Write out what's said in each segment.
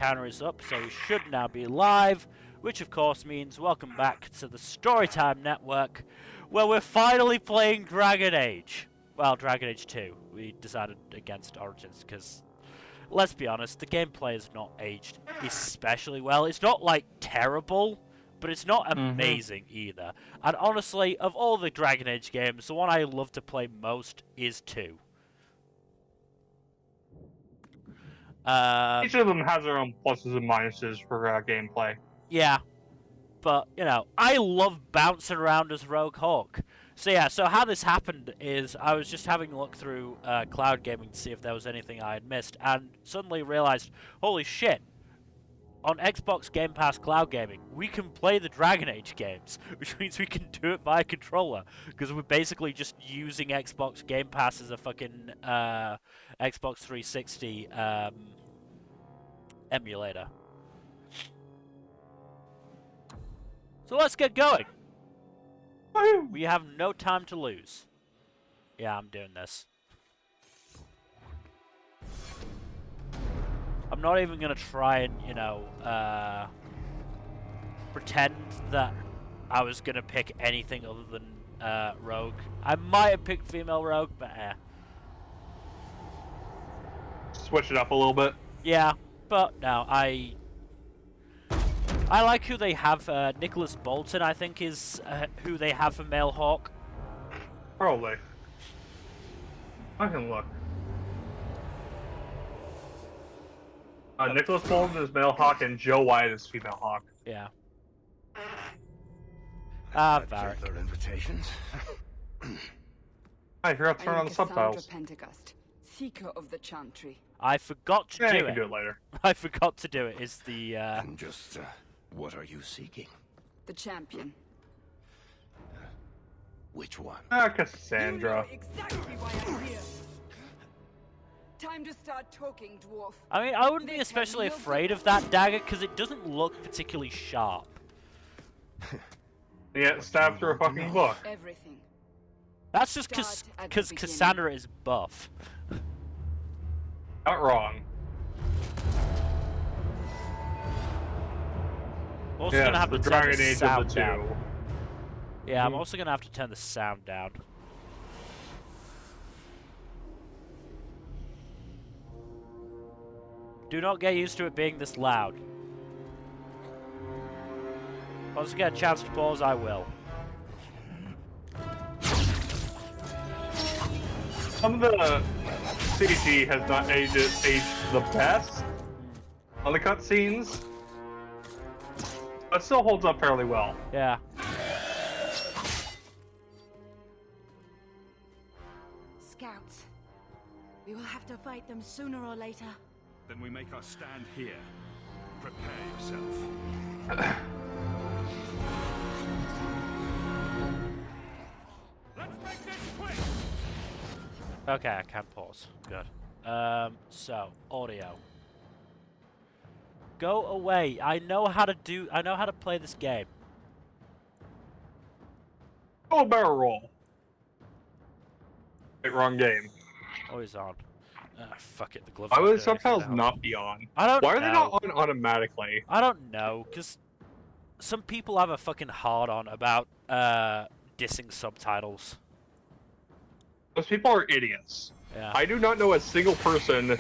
Counter is up, so we should now be live, which of course means welcome back to the Storytime network, where we're finally playing Dragon Age. Well, Dragon Age 2. We decided against Origins because, let's be honest, the gameplay is not aged especially well. It's not, like, terrible, but it's not amazing either. And honestly, of all the Dragon Age games, the one I love to play most is 2. Each of them has their own pluses and minuses for gameplay. Yeah, but, you know, I love bouncing around as Rogue Hawke. So yeah, so how this happened is I was just having a look through cloud gaming to see if there was anything I had missed, and suddenly realized, holy shit, on Xbox Game Pass Cloud Gaming, we can play the Dragon Age games, which means we can do it via controller, because we're basically just using Xbox Game Pass as a fucking Xbox 360 emulator. So let's get going. We have no time to lose. Yeah, I'm doing this. I'm not even gonna try and, you know, pretend that I was gonna pick anything other than Rogue. I might have picked female Rogue, but Switch it up a little bit. Yeah, but no, I like who they have. Nicholas Bolton, I think, is who they have for male Hawke. Probably. I can look. Nicholas Bolton is male Hawke and Joe Wyatt is female Hawke. Yeah. Varric. Their invitations. I forgot to turn on the subtitles. Pentecost, seeker of the Chantry. I forgot to do You it. can do it later. I forgot to do it. Is the And just what are you seeking? The champion. Which one? Cassandra. You know exactly why I'm here. Time to start talking, dwarf. I mean, I wouldn't be especially afraid of that dagger because it doesn't look particularly sharp. Yeah, stabbed through a fucking book. Everything. That's just because Cassandra is buff. Not wrong. I'm also gonna have to turn Dragon the Age sound of the two. down. Yeah, I'm also gonna have to turn the sound down. Do not get used to it being this loud. Once I get a chance to pause, I will. Some of the CG has not aged the best on the cutscenes, but still holds up fairly well. Yeah. Scouts. We will have to fight them sooner or later. Then we make our stand here. Prepare yourself. Let's make this quick! Okay, I can pause. Good. So, audio. Go away. I know how to play this game. Oh, barrel roll. Wait, wrong game. Always on. Fuck it, the glove. Why would the subtitles not be on? I don't know. Why are they not on automatically? I don't know, because some people have a fucking hard-on about dissing subtitles. Those people are idiots. Yeah. I do not know a single person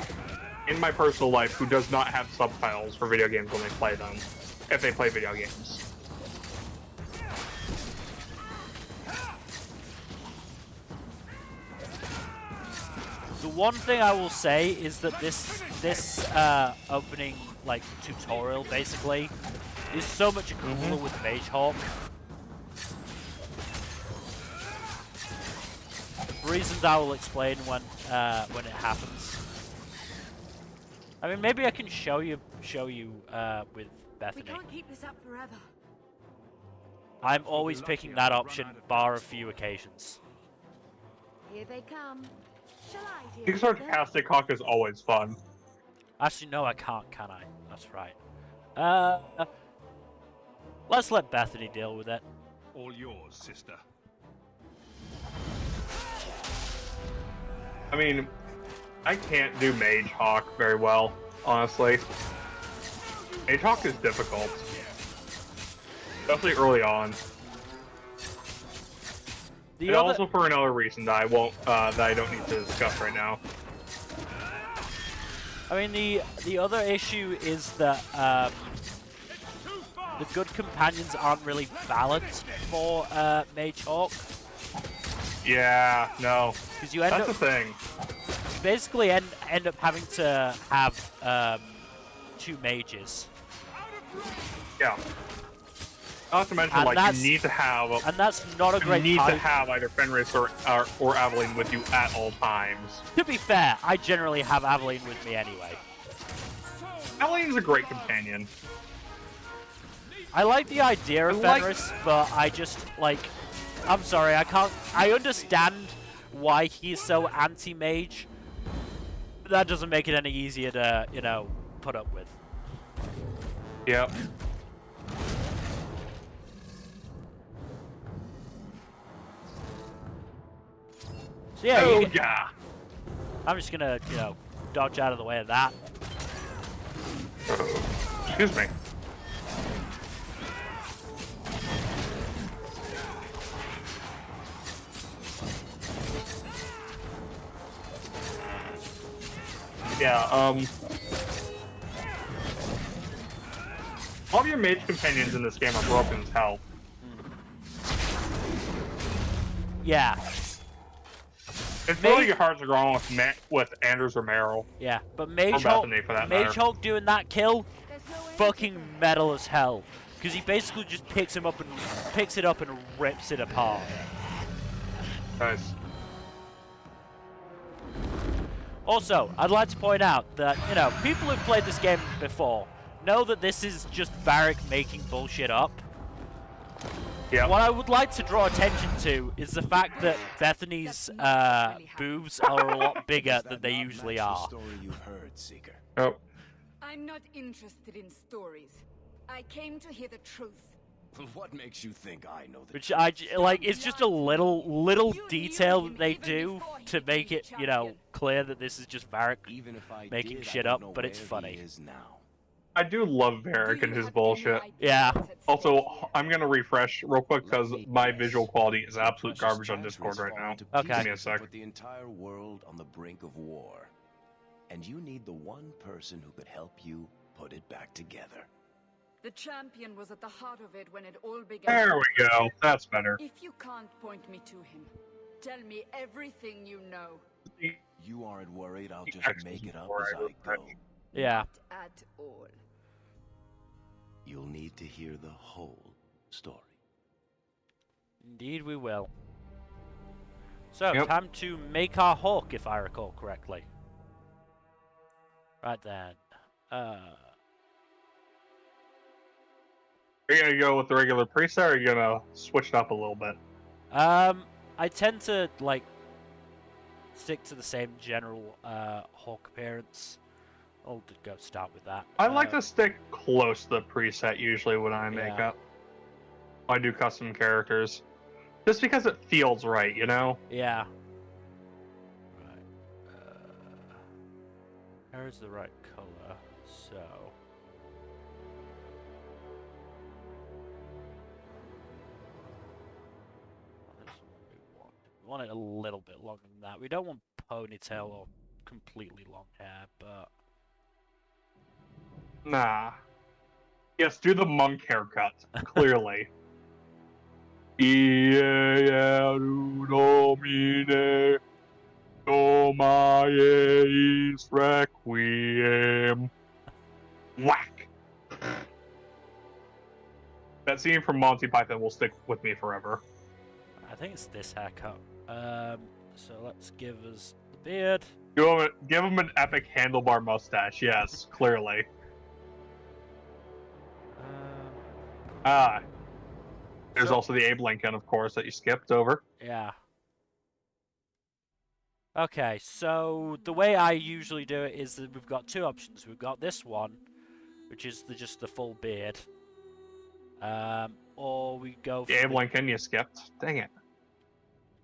in my personal life who does not have subtitles for video games when they play them, if they play video games. The one thing I will say is that this opening like tutorial basically is so much cooler with Mage Hawke. For reasons I will explain when it happens. I mean, maybe I can show you with Bethany. We can't keep this up forever. I'm always picking that option, bar a few occasions. Here they come. Shall I deal Being with them? sarcastic Hawk is always fun. Actually, no, I can't, can I? That's right. Let's let Bethany deal with it. All yours, sister. I mean, I can't do Mage Hawk very well, honestly. Hawke is difficult. Especially early on. And also for another reason that I won't, that I don't need to discuss right now. I mean, the other issue is that the good companions aren't really balanced for Mage Hawke. Yeah, no. Because you end That's up the thing. you basically end up having to have 2 mages. Yeah. Not to mention, And like, you need to have... And that's not a great You need to party. have either Fenris or Aveline with you at all times. To be fair, I generally have Aveline with me anyway. Aveline's a great companion. I like the idea of Fenris, but I just, like... I'm sorry, I can't... I understand why he's so anti-mage, but that doesn't make it any easier to, you know, put up with. Yep. So yeah, Oh, you get, yeah. I'm just gonna, you know, dodge out of the way of that. Excuse me. Yeah, all of your mage companions in this game are broken as hell. Yeah. It's really hard to go on with Anders or Meryl. Yeah, but Mage Bethany, for that matter. Hawke doing that kill, fucking metal as hell. Because he basically just picks it up and rips it apart. Nice. Also, I'd like to point out that, you know, people who've played this game before know that this is just Varric making bullshit up. Yeah. What I would like to draw attention to is the fact that Bethany's boobs are a lot bigger than they usually are. Oh. I'm not interested in stories. I came to hear the truth. What makes you think I know the Which like, it's just a little detail that they do to make it, you know, clear that this is just Varric making shit up, but it's funny. I do love Varric and his bullshit. Yeah. Also, I'm gonna refresh real quick because my visual quality is absolute garbage on Discord right now. Okay. Give me a sec. Put the entire world on the brink of war, and you need the one person who could help you put it back together. The champion was at the heart of it when it all began. There we go. That's better. If you can't point me to him, tell me everything you know. You aren't worried I'll just Actually, make it up before as I I go. Yeah. Not at all. You'll need to hear the whole story. Indeed we will. So, Yep. time to make our Hawke, if I recall correctly. Right then. Are you gonna go with the regular preset, or are you gonna switch it up a little bit? I tend to, like, stick to the same general Hawke appearance. I'll go start with that. I like to stick close to the preset usually when I make Yeah. up. I do custom characters. Just because it feels right, you know? Yeah. Right. Here's the right color, so... We want it a little bit longer than that. We don't want ponytail or completely long hair, but... Nah. Yes, do the monk haircut, clearly. Domine, Domae is Requiem. Whack! That scene from Monty Python will stick with me forever. I think it's this haircut. So let's give us the beard. Give him an epic handlebar mustache, yes, clearly. There's also the Abe Lincoln, of course, that you skipped over. Yeah. Okay, so the way I usually do it is that we've got 2 options. We've got this one, which is just the full beard. Or we go for... The Abe Lincoln you skipped. Dang it.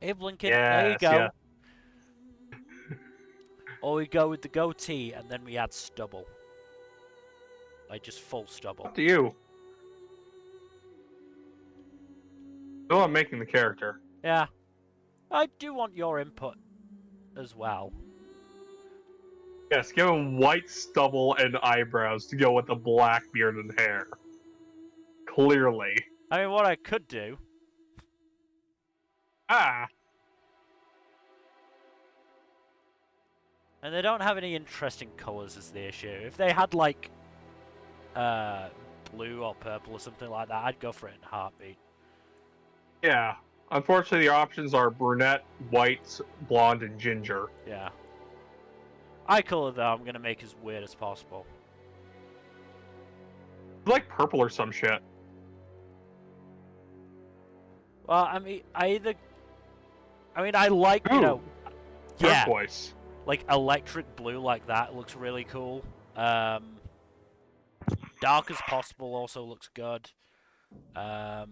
Abe Lincoln, Yes, there you go. yeah. Or we go with the goatee, and then we add stubble. Like, just full stubble. Up to you. Still, I'm making the character. Yeah. I do want your input as well. Yes, give him white stubble and eyebrows to go with the black beard and hair. Clearly. I mean, what I could do... Ah! And they don't have any interesting colours is the issue. If they had, like, blue or purple or something like that, I'd go for it in a heartbeat. Yeah. Unfortunately, the options are brunette, white, blonde, and ginger. Yeah. Eye colour, though, I'm going to make as weird as possible. Like purple or some shit. Well, I mean, I like, you know... Yeah, Turquoise. like electric blue like that looks really cool. Dark as possible also looks good. Like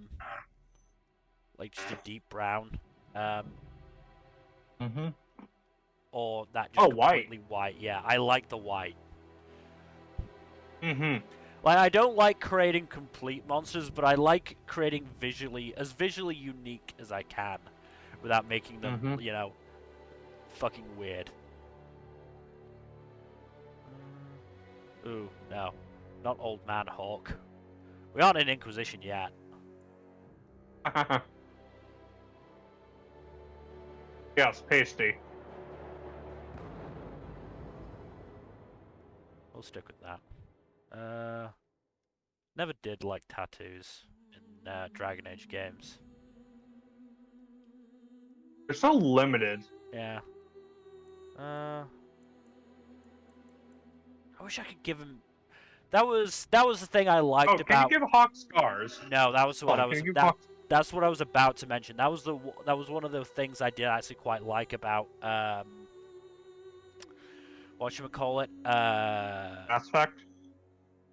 just a deep brown. Or that just completely white. Yeah, I like the white. Like, I don't like creating complete monsters, but I like creating visually unique as I can, without making them, you know, fucking weird. Ooh, no. Not Old Man Hawke. We aren't in Inquisition yet. Yes, pasty. We'll stick with that. Never did like tattoos in Dragon Age games. They're so limited. Yeah. I wish I could give him. That was the thing I liked about. Can you give Hawke scars? No, that was what I was. Hawke... That's what I was about to mention. That was one of the things I did actually quite like about whatchamacallit? Mass Effect?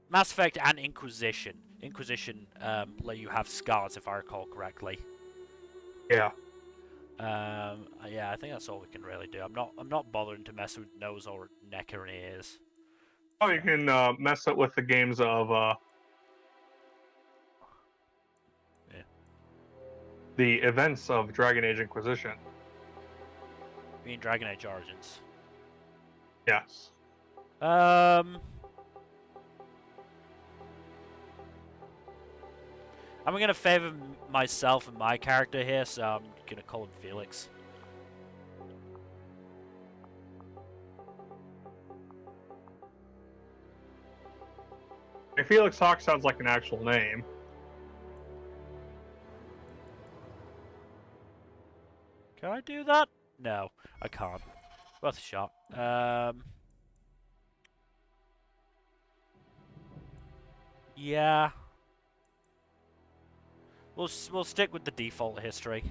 Mass Effect and Inquisition. Inquisition let you have scars, if I recall correctly. Yeah. Yeah, I think that's all we can really do. I'm not bothering to mess with nose or neck or ears. Oh, you can mess it with the games of the events of Dragon Age Inquisition. You mean Dragon Age Origins? Yes. I'm gonna favor myself and my character here, so I'm gonna call him Felix. Felix Hawke sounds like an actual name. Can I do that? No, I can't. Worth a shot. Yeah. We'll stick with the default history.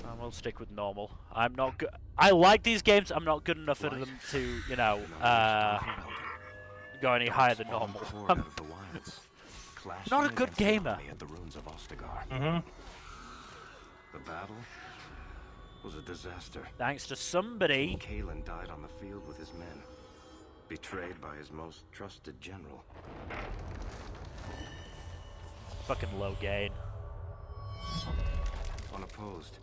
And we'll stick with normal. I'm not good. I like these games. I'm not good enough at them to, you know, go any higher than normal. I'm not a good gamer. The battle was a disaster. Thanks to somebody. Kalen died on the field with his men, betrayed by his most trusted general. Fucking low gain. Unopposed,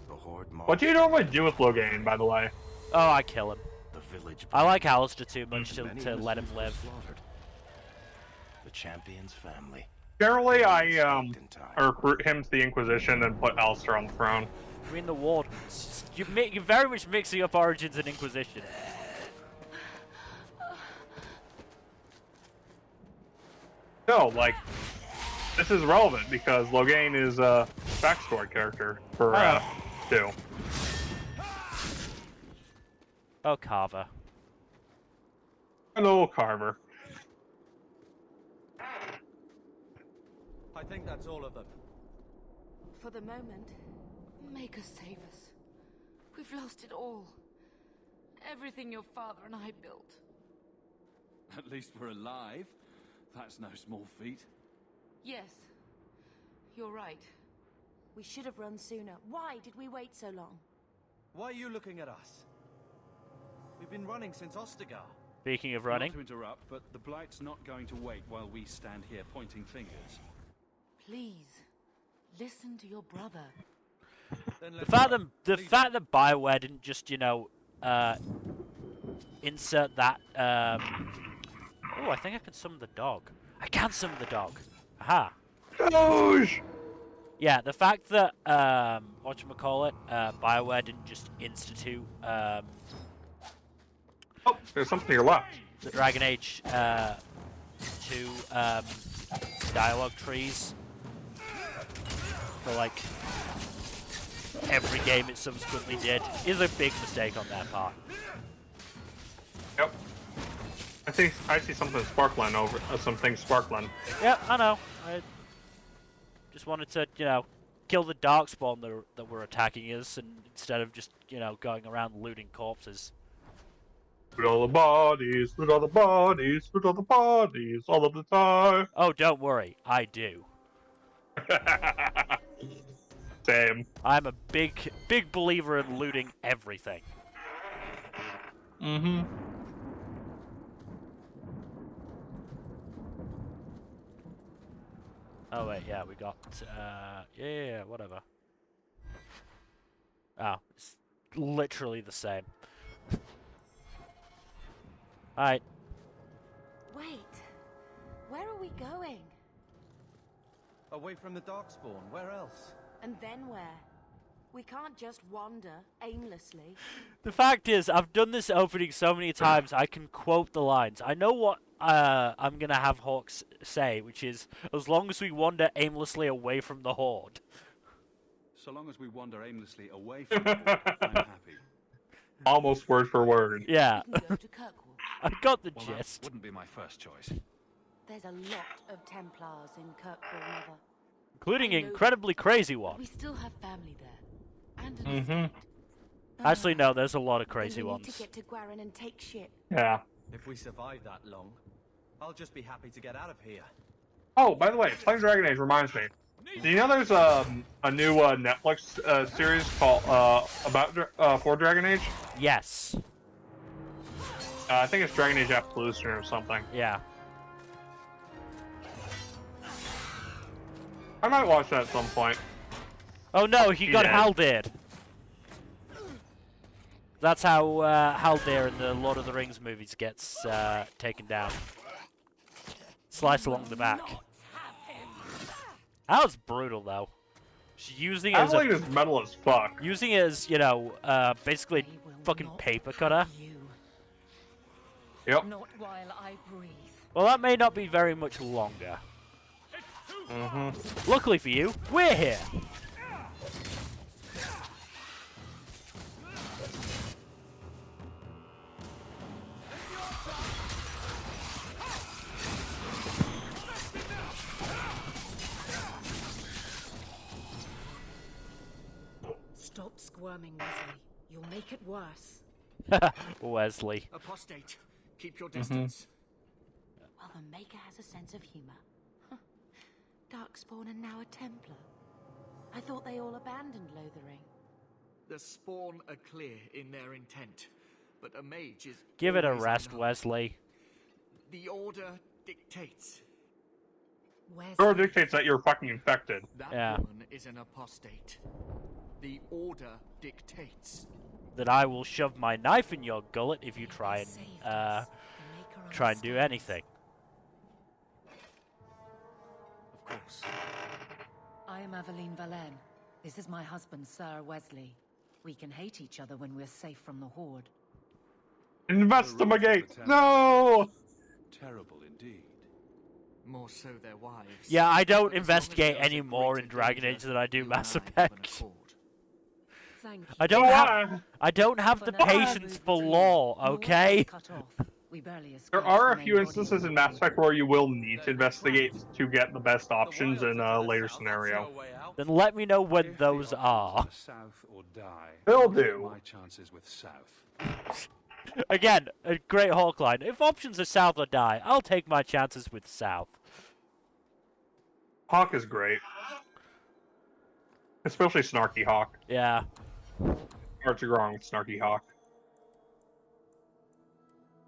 the horde marched. What do you normally do with Logain, by the way? Oh, I kill him. The village. I like Alistair too much to Many let him innocents were live. slaughtered. The Champion's family. Generally, I recruit him to the Inquisition and put Alistair on the throne. I mean the Wardens. You're very much mixing up Origins and Inquisition. No, like, this is relevant because Logain is a backstory character for 2. Oh, Carver. Hello, Carver. I think that's all of them. For the moment, make us save us. We've lost it all. Everything your father and I built. At least we're alive. That's no small feat. Yes, you're right. We should have run sooner. Why did we wait so long? Why are you looking at us? We've been running since Ostagar. Speaking of running, Not to interrupt, but the Blight's not going to wait while we stand here pointing fingers. Please, listen to your brother. Then the let's fact go. that BioWare didn't just, you know, insert that. Oh, I think I can summon the dog. I can summon the dog. Aha. Gosh! Yeah, the fact that whatchamacallit, BioWare didn't just institute Oh, there's something to your left. the Dragon Age 2 dialogue trees for like every game it subsequently did is a big mistake on their part. Yep. I see something sparkling over something sparkling. Yeah, I know. I just wanted to, you know, kill the darkspawn that were attacking us, and instead of just, you know, going around looting corpses. Loot all the bodies, loot all the bodies, loot all the bodies, all of the time. Oh, don't worry, I do. Same. I'm a big believer in looting everything. Mm-hmm. Oh wait, yeah, we got, yeah, whatever. Oh, it's literally the same. Alright, Wait, where are we going? Away from the Darkspawn. Where else? And then where? We can't just wander aimlessly. the fact is, I've done this opening so many times, I can quote the lines. I know what I'm gonna have Hawke say, which is, as long as we wander aimlessly away from the Horde. So long as we wander aimlessly away from the Horde, I'm happy. Almost word for word. Yeah, We can go to Kirkwall. I got the Well, that gist. wouldn't be my first choice. There's a lot of Templars in Kirkwall, Mother. Including I an know incredibly crazy one. We still have family there. And an Mhm. estate. Actually, no, there's a lot of Then crazy we need ones. to get to Gwarin and take shit. Yeah. If we survive that long, I'll just be happy to get out of here. Oh, by the way, playing Dragon Age reminds me. Do you know there's a new Netflix series called for Dragon Age? Yes. I think it's Dragon Age Absolution or something. Yeah. I might watch that at some point. Oh no, he got dead. Haldir. That's how Haldir in the Lord of the Rings movies gets taken down. Slice along the back. That was brutal though. She's using it as Adelaide is metal as fuck. using it as, you know, basically They will fucking not paper cutter. harm you. Yep. Not while I breathe. Well, that may not be very much longer. Mm-hmm. Luckily for you, we're here. Stop squirming, Wesley. You'll make it worse. Wesley. Apostate, keep your distance. Well, the Maker has a sense of humor. Huh. Darkspawn and now a Templar. I thought they all abandoned Lothering. The Spawn are clear in their intent, but a mage is Give it a always rest, unknown. Wesley. The Order dictates. Or dictates that you're fucking infected. That Yeah. woman is an apostate. The Order dictates. That I will shove my knife in your gullet if you try and do anything. Of course. I am Aveline Valenne. This is my husband, Sir Wesley. We can hate each other when we're safe from the Horde. Investigate! No! Terrible indeed. More so their wives. Yeah, I don't But as long as investigate there is a any more greater in Dragon danger, Age than I do you and Mass I have an Effect. accord. Thank you. I don't have the For now, patience move for between. law, North okay? is cut off. We barely There escaped are the a main few body instances of in the Mass Horde. Effect where you will need to investigate to get the best options in a later scenario. Then let me know when those are. South or die. They'll do. My chances with South. Again, a great Hawke line. If options are South or die, I'll take my chances with South. Hawke is great. Especially Snarky Hawke. Yeah. Hard to go wrong with Snarky Hawke.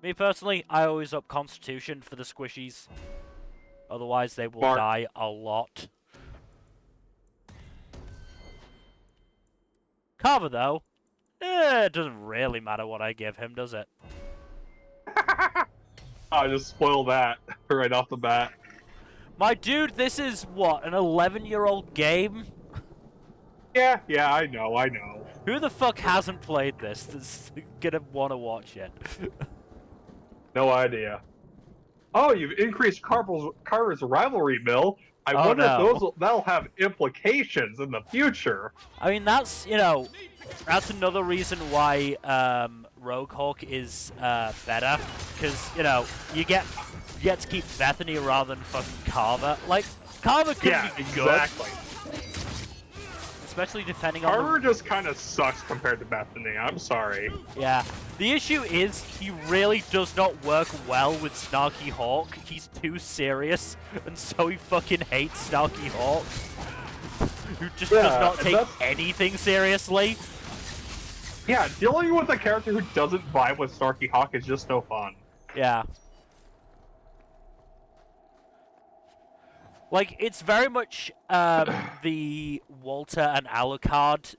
Me personally, I always up Constitution for the squishies. Otherwise, they will Smart. die a lot. Carver, though, it doesn't really matter what I give him, does it? I just spoil that right off the bat. My dude, this is, what, an 11-year-old game? Yeah, I know. Who the fuck hasn't played this that's gonna want to watch it? No idea. Oh, you've increased Carver's rivalry mill. I wonder if that'll have implications in the future. I mean, that's, you know, that's another reason why Rogue Hawke is better, because, you know, you get to keep Bethany rather than fucking Carver. Like, Carver could be good. Exactly. Especially depending on Carver just kind of sucks compared to Bethany. I'm sorry. Yeah. The issue is he really does not work well with Snarky Hawke. He's too serious, and so he fucking hates Snarky Hawke, who just does not take anything seriously. Yeah, dealing with a character who doesn't vibe with Snarky Hawke is just no fun. Yeah. Like, it's very much the Walter and Alucard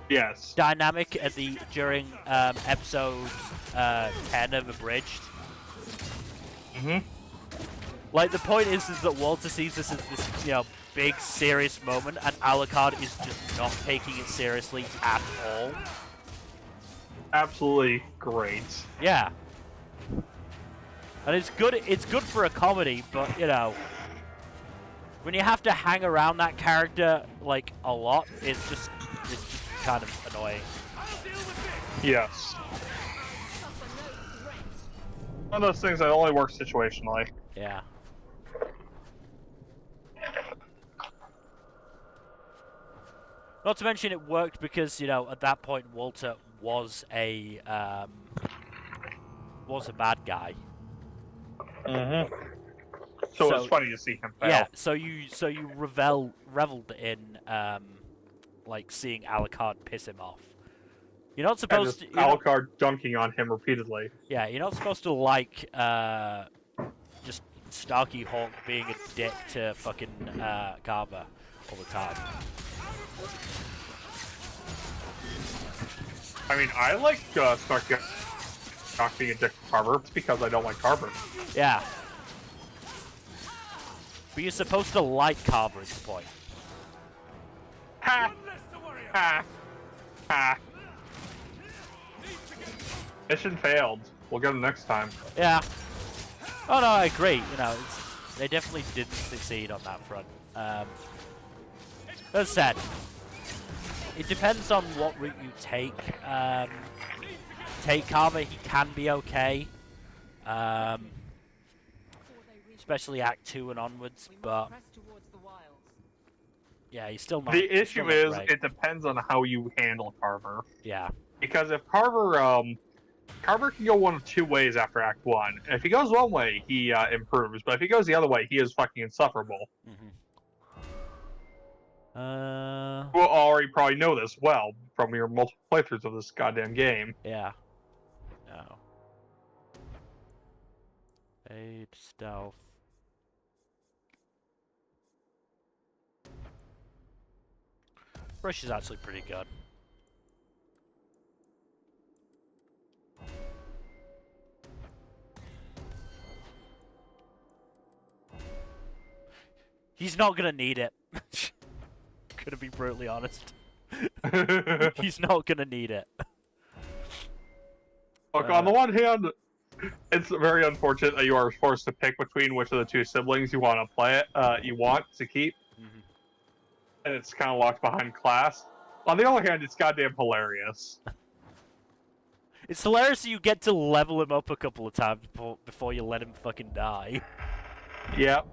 yes. dynamic during episode 10 of Abridged. Like, the point is that Walter sees this as this, you know, big, serious moment, and Alucard is just not taking it seriously at all. Absolutely great. Yeah. And it's good for a comedy, but, you know, when you have to hang around that character, like, a lot, it's just kind of annoying. Yes. One of those things that only works situationally. Yeah. Not to mention it worked because, you know, at that point Walter was a bad guy. So it's funny to see him fail. Yeah, so you reveled in like seeing Alucard piss him off. You're not supposed to Alucard dunking on him repeatedly. Yeah, you're not supposed to like just Starky Hawke being a dick to fucking Carver all the time. I mean, I like Starky Hawke being a dick to Carver. It's because I don't like Carver. Yeah. But you're supposed to like Carver, is the point. Ha! Ha! Ha! Mission failed. We'll get him next time. Yeah. Oh no, I agree. You know, they definitely didn't succeed on that front. That's sad. It depends on what route you take. Take Carver, he can be okay. Especially Act 2 and onwards, but yeah, he's still not. The issue is, great. it depends on how you handle Carver. Yeah. Because if Carver, Carver can go one of two ways after Act 1. If he goes one way, he improves, but if he goes the other way, he is fucking insufferable. You already probably know this well from your multiple playthroughs of this goddamn game. Yeah. No. Aid, stealth. Brush is actually pretty good. He's not gonna need it. Gonna be brutally honest. He's not gonna need it. Look, on the one hand, it's very unfortunate that you are forced to pick between which of the two siblings you want to play it. You want to keep, and it's kind of locked behind class. On the other hand, it's goddamn hilarious. It's hilarious that you get to level him up a couple of times before you let him fucking die. Yep.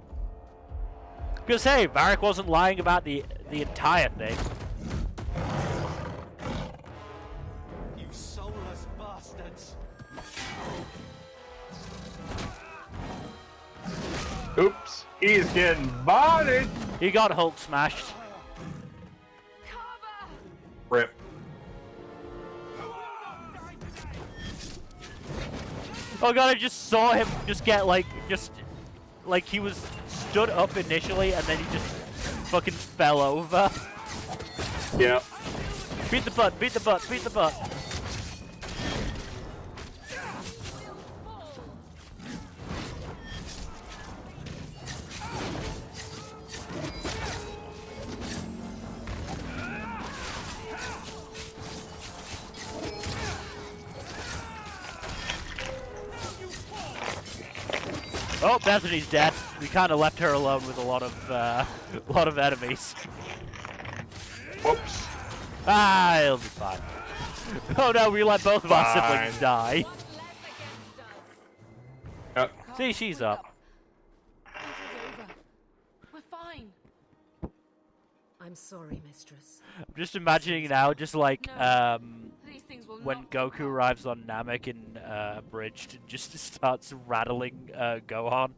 Because hey, Varric wasn't lying about the entire thing. You soulless bastards! Oops, he's getting bodied. He got Hulk smashed. Rip. Oh god, I just saw him just get like he was stood up initially and then he just fucking fell over. Yeah. Beat the butt, beat the butt, beat the butt. Oh, Bethany's dead. We kind of left her alone with a lot of enemies. Whoops. Ah, it'll be fine. Oh no, we let both of our siblings die. Yep. See, she's up. We're fine. I'm sorry, mistress. I'm just imagining now, just like These things will when not Goku arrives on Namek in Abridged and just starts rattling Gohan.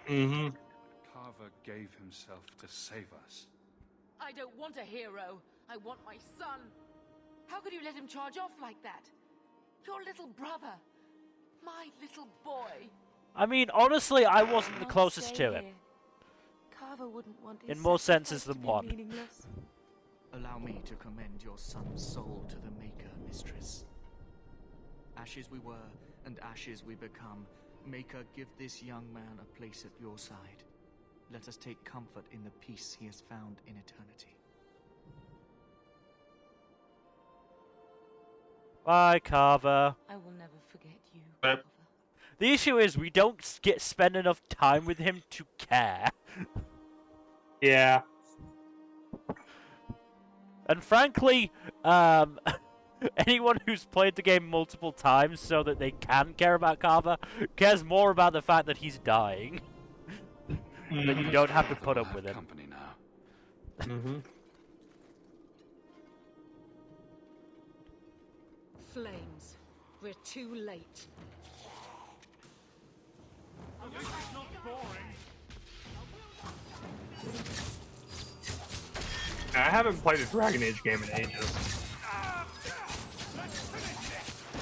Mm-hmm. Carver gave himself to save us. I don't want a hero. I want my son. How could you let him charge off like that? Your little brother. My little boy. I mean, honestly, I wasn't the Not closest stay to him. here. Carver wouldn't want his In more sacrifice senses than to be one. meaningless. Allow me to commend your son's soul to the Maker, mistress. Ashes we were, and ashes we become. Maker, give this young man a place at your side. Let us take comfort in the peace he has found in eternity. Bye, Carver. I will never forget you, Yep. Carver. The issue is we don't spend enough time with him to care. Yeah. And frankly, anyone who's played the game multiple times so that they can care about Carver cares more about the fact that he's dying. That you don't have to put up with him. Company now. Mm-hmm. Flames. We're too late. I haven't played a Dragon Age game in ages.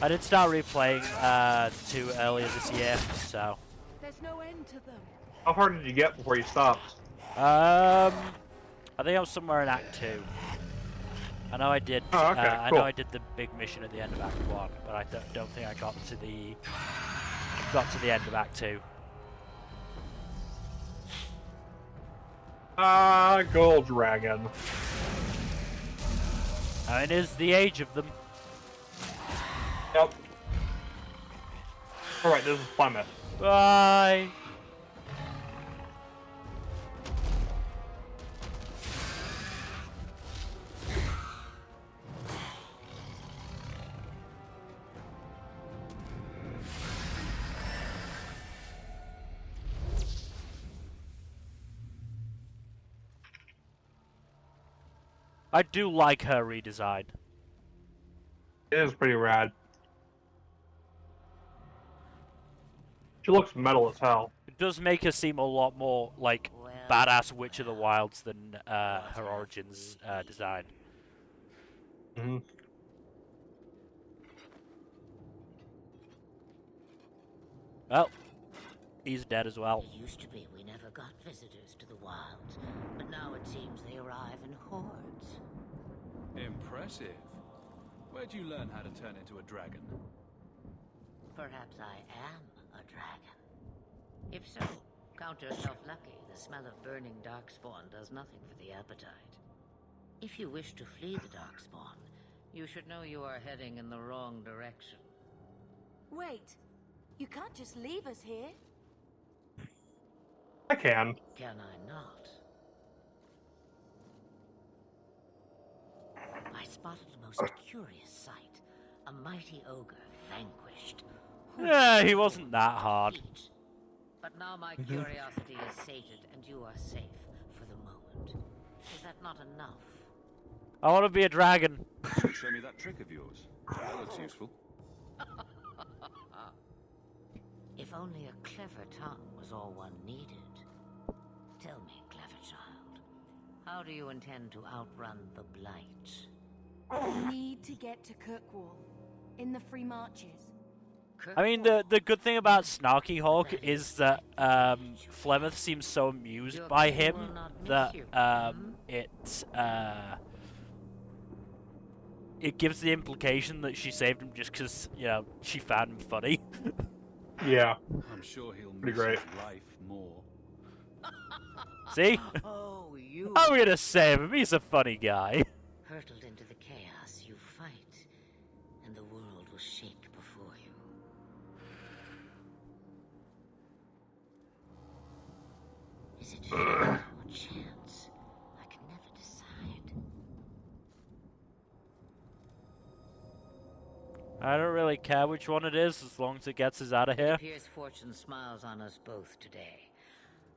I did start replaying 2 earlier this year, so. There's no end to them. How far did you get before you stopped? I think I was somewhere in Act 2. I know I did. Oh, okay, I cool. know I did the big mission at the end of Act 1, but I don't think I got to the end of Act 2. Gold Dragon. It is the age of them. Yep. Alright, this is Plymouth. Bye. I do like her redesign. It is pretty rad. She looks metal as hell. It does make her seem a lot more like badass Witch of the Wilds than her Origins design. Mm-hmm. Well, he's dead as well. It used to be we never got visitors to the wilds, but now it seems they arrive in hordes. Impressive. Where'd you learn how to turn into a dragon? Perhaps I am a dragon. If so, count yourself lucky. The smell of burning darkspawn does nothing for the appetite. If you wish to flee the darkspawn, you should know you are heading in the wrong direction. Wait. You can't just leave us here. I can. Can I not? I spotted a most curious sight. A mighty ogre vanquished. Yeah, he wasn't that hard. Defeat. But now my curiosity is sated and you are safe for the moment. Is that not enough? I want to be a dragon. Show me that trick of yours. That looks useful. If only a clever tongue was all one needed. Tell me, clever child, how do you intend to outrun the Blight? We need to get to Kirkwall. In the Free Marches. I mean, the good thing about Snarky Hawke is that Flemeth seems so amused by him that it gives the implication that she saved him just because, you know, she found him funny. Yeah. I'm sure he'll Pretty miss great. his life more. See? Oh, you I'm gonna save him, he's a funny guy. hurtled into the chaos you fight, and the world will shake before you. Is it fate or chance? I can never decide. I don't really care which one it is, as long as it gets us out of It here. appears fortune smiles on us both today.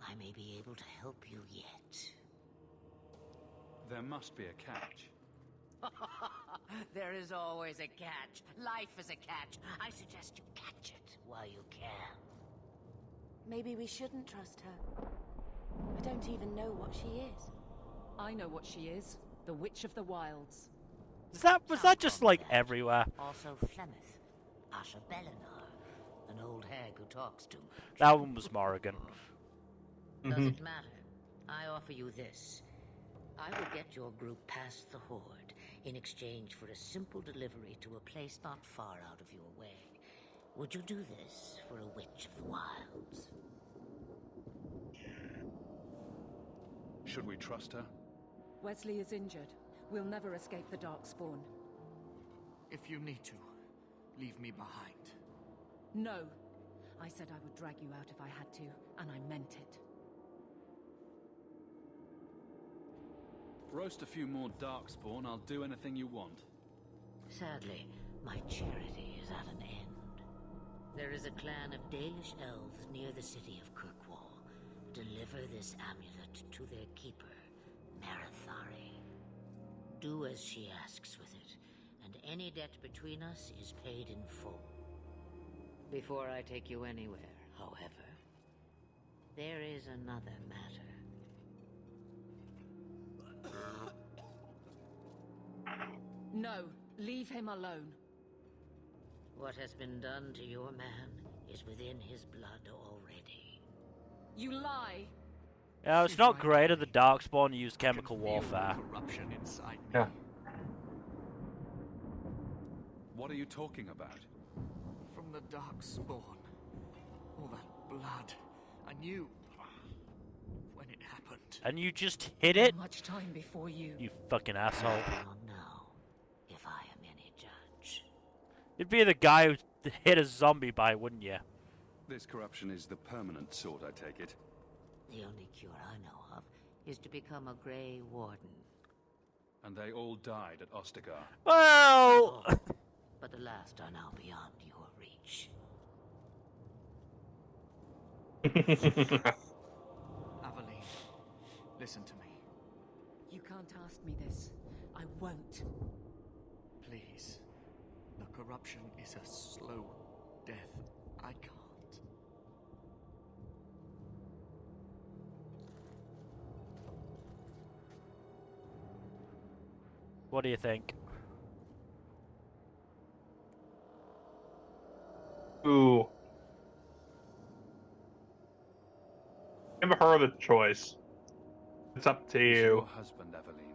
I may be able to help you yet. There must be a catch. There is always a catch. Life is a catch. I suggest you catch it while you can. Maybe we shouldn't trust her. I don't even know what she is. I know what she is. The Witch of the Wilds. Was that just like everywhere? Also Flemeth, Asha Belinar, an old hag who talks too much. That one was Morrigan. Doesn't matter. I offer you this. I will get your group past the Horde in exchange for a simple delivery to a place not far out of your way. Would you do this for a Witch of the Wilds? Should we trust her? Wesley is injured. We'll never escape the Darkspawn. If you need to, leave me behind. No. I said I would drag you out if I had to, and I meant it. Roast a few more Darkspawn, I'll do anything you want. Sadly, my charity is at an end. There is a clan of Dalish elves near the city of Kirkwall. Deliver this amulet to their keeper, Marathari. Do as she asks with it, and any debt between us is paid in full. Before I take you anywhere, however, there is another matter. No, leave him alone. What has been done to your man is within his blood already. You lie. Yeah, it's not great of the Darkspawn to use chemical warfare. Corruption inside me. Yeah. What are you talking about? From the Darkspawn. All that blood. I knew when it happened. And you just hit it? Much time before you. You fucking asshole. I don't know if I am any judge. You'd be the guy who hit a zombie by it, wouldn't you? This corruption is the permanent sort, I take it. The only cure I know of is to become a Grey Warden. And they all died at Ostagar. Well... Oh, but the last are now beyond your reach. Aveline, listen to me. You can't ask me this. I won't. Please. The corruption is a slow death. I can't. What do you think? Ooh. Give her the choice. It's up to He's you. your husband, Aveline.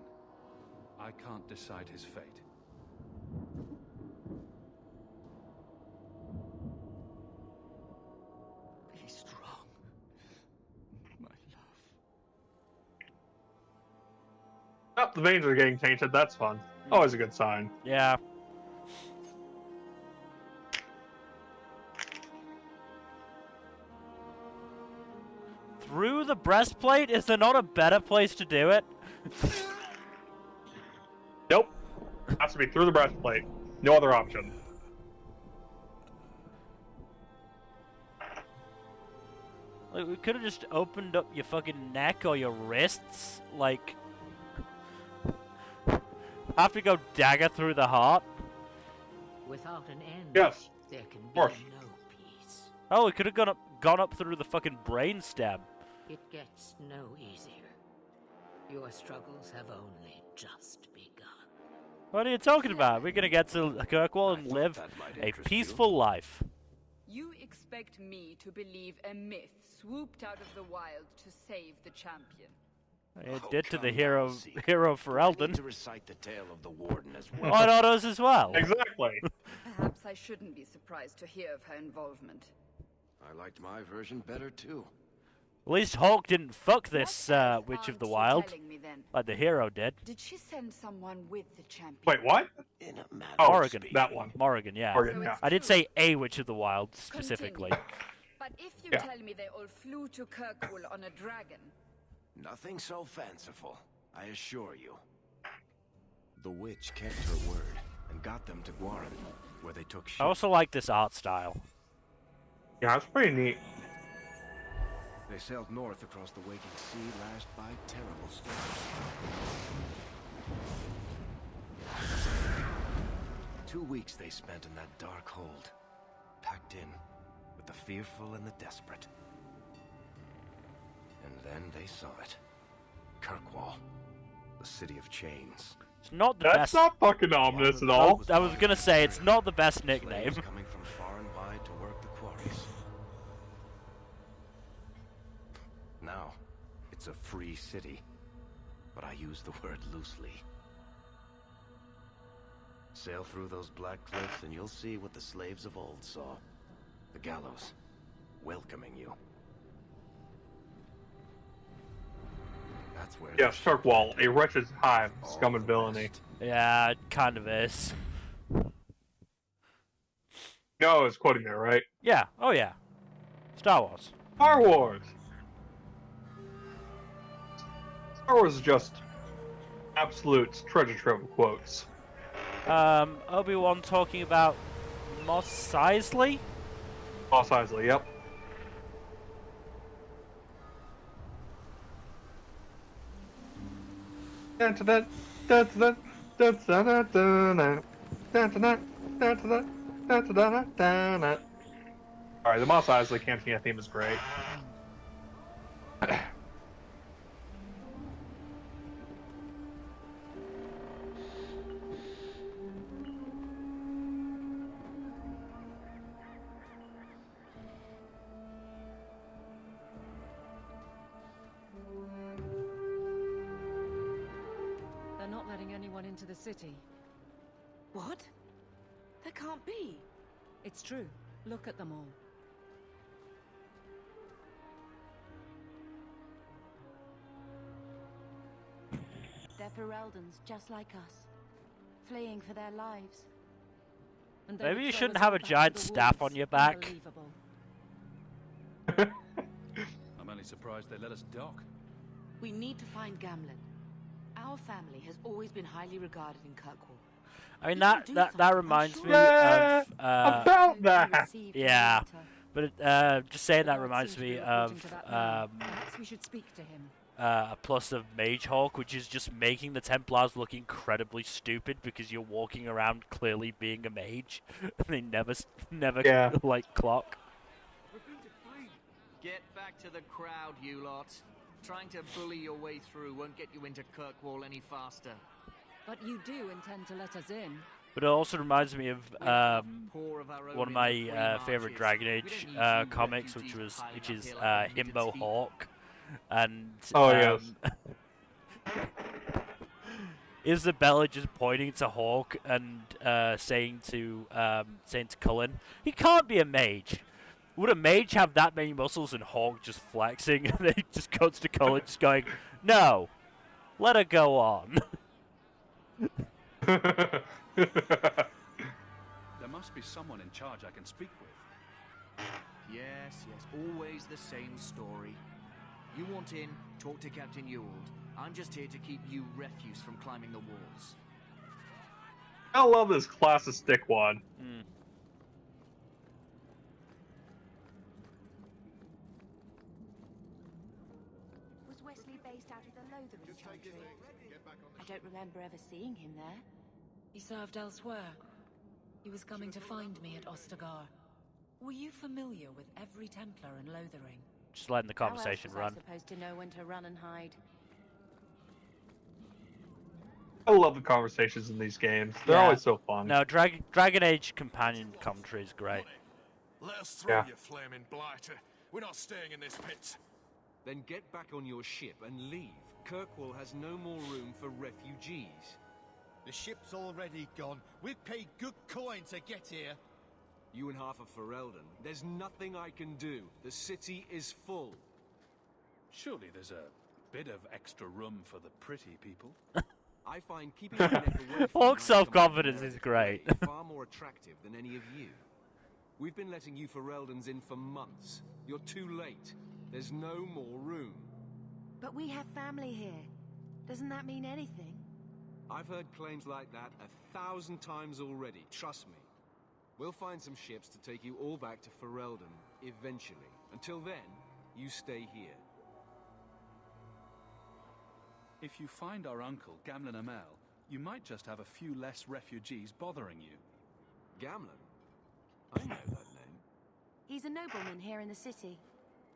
I can't decide his fate. Be strong. My love. Oh, the veins are getting tainted. That's fun. Always a good sign. Yeah. Through the breastplate? Is there not a better place to do it? Nope. Has to be through the breastplate. No other option. Like, we could have just opened up your fucking neck or your wrists. Like, have to go dagger through the heart. Without an end, Yes. there can be course. no peace. Oh, we could have gone up through the fucking brain stem. It gets no easier. Your struggles have only just begun. What are you talking about? We're gonna get to Kirkwall and live that might a interest peaceful life. expect me to believe a myth swooped out of the wild to save the champion? It Oh, did to the come hero on, Seeker. hero for I Eldon. need to recite the tale of the warden as well. Why not us as well? Exactly. Perhaps I shouldn't be surprised to hear of her involvement. I liked my version better too. At least Hawke didn't fuck this What else Witch of aren't the you Wild, telling me, then? like the hero did. Did she send someone with the champion? Wait, what? In a matter Oh, of Morrigan. speaking. that one. Morrigan, yeah. Morrigan, So yeah. it's I did true. say a Witch of the Wild specifically. Continue. But if you Yeah. tell me they all flew to Kirkwall on a dragon, Nothing so fanciful, I assure you. The witch kept her word and got them to Guaran, where they took I ship. also like this art style. Yeah, it's pretty neat. They sailed north across the waking sea, lashed by terrible storms. 2 weeks they spent in that dark hold, packed in with the fearful and the desperate. And then they saw it. Kirkwall, the city of chains. It's not the That's best. not fucking ominous at all. I was gonna say it's not the best nickname. Slaves coming from far and wide to work the quarries. Now, it's a free city, but I use the word loosely. Sail through those black cliffs and you'll see what the slaves of old saw. The gallows, welcoming you. That's where Yeah, Kirkwall, a wretched hive, of scum and villainy. Yeah, it kind of is. No, I was quoting there, right? Yeah. Oh yeah. Star Wars. Star Wars. Star Wars is just absolute treasure trove of quotes. Obi-Wan talking about Mos Eisley. Mos Eisley, yep. Alright, the Mos Eisley Cantina theme is great. They're not letting anyone into the city. What? That can't be. It's true. Look at them all. They're Fereldans, just like us. Fleeing for their lives. And they Maybe would you throw shouldn't us have all a back giant to the staff wolves. on your back. Unbelievable. I'm only surprised they let us dock. We need to find Gamlen. Our family has always been highly regarded in Kirkwall. I mean We that can do that something, that I'm reminds sure. me Yeah, of about that. Received the yeah. letter. But just saying The that gods reminds seem to be me reporting of to that man. Perhaps we should speak to him. a plus of Mage Hawk, which is just making the Templars look incredibly stupid because you're walking around clearly being a mage. They never Yeah. like clock. Get back to the crowd, you lot. Trying to bully your way through won't get you into Kirkwall any faster. But you do intend to let us in. But it also reminds me of Poor of our own one of in my the free favorite marches. Dragon We Age don't need you comics, which refugees piling is up here like a meat Himbo and steak. Hawk, and Oh, yes. Isabella just pointing to Hawk and saying to Cullen, "He can't be a mage. Would a mage have that many muscles?" And Hawk just flexing, and then he just goes to Cullen, just going, "No, let her go on." There must be someone in charge I can speak with. Yes, always the same story. You want in, talk to Captain Ewald. I'm just here to keep you refuse from climbing the walls. I love this class of stick one. Mm. Was Wesley based out of the Lothering country? I don't remember ever seeing him there. He served elsewhere. He was coming to find me at Ostagar. Were you familiar with every Templar in Lothering? Just letting the conversation How else run. was I supposed to know when to run and hide? I love the conversations in these games. They're Yeah. always so fun. No, Dragon Age companion commentary is great. Let us through, you flaming blighter. We're not staying in this pit. Then get back on your ship and leave. Kirkwall has no more room for refugees. The ship's already gone. We've paid good coin to get here. You and half of Ferelden. There's nothing I can do. The city is full. Surely there's a bit of extra room for the pretty people. I find keeping my neck away from Hawke's self-confidence is great. far more attractive than any of you. We've been letting you Fereldans in for months. You're too late. There's no more room. But we have family here. Doesn't that mean anything? I've heard claims like that 1,000 times already, trust me. We'll find some ships to take you all back to Ferelden, eventually. Until then, you stay here. If you find our uncle, Gamlen Amel, you might just have a few less refugees bothering you. Gamlen? I know that name. He's a nobleman here in the city.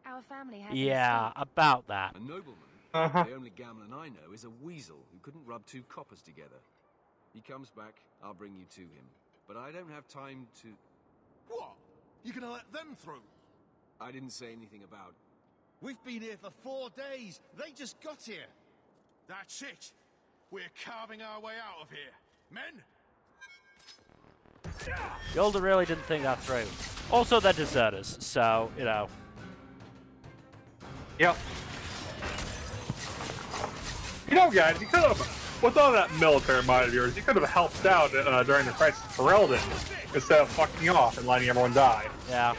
Our family has Yeah, about that. A nobleman? The only Gamlen I know is a weasel who couldn't rub two coppers together. He comes back, I'll bring you to him. But I don't have time to... What? You gonna let them through? I didn't say anything about... We've been here for 4 days. They just got here. That's it. We're carving our way out of here. Men? Yolda really didn't think that through. Also, they're deserters, so, you know. Yep. You know, guys, you could have, with all that military might of yours, you could have helped out during the crisis of Ferelden instead of fucking off and letting everyone die. Yeah.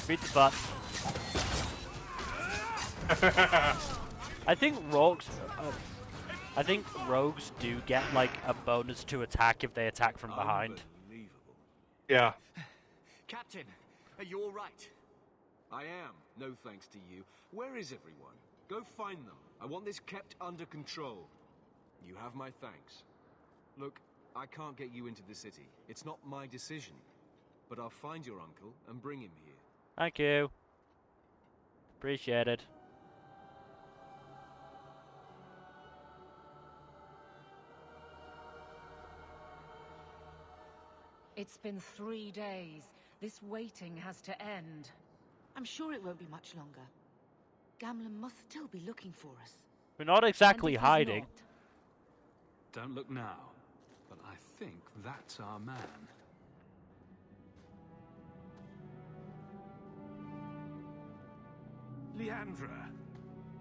Beat the butt. I think rogues do get like a bonus to attack if they attack from behind. Yeah. Captain, are you all right? I am, no thanks to you. Where is everyone? Go find them. I want this kept under control. You have my thanks. Look, I can't get you into the city. It's not my decision. But I'll find your uncle and bring him here. Thank you. Appreciate it. It's been 3 days. This waiting has to end. I'm sure it won't be much longer. Gamlen must still be looking for us. We're not exactly hiding. Don't look now, but I think that's our man. Leandra.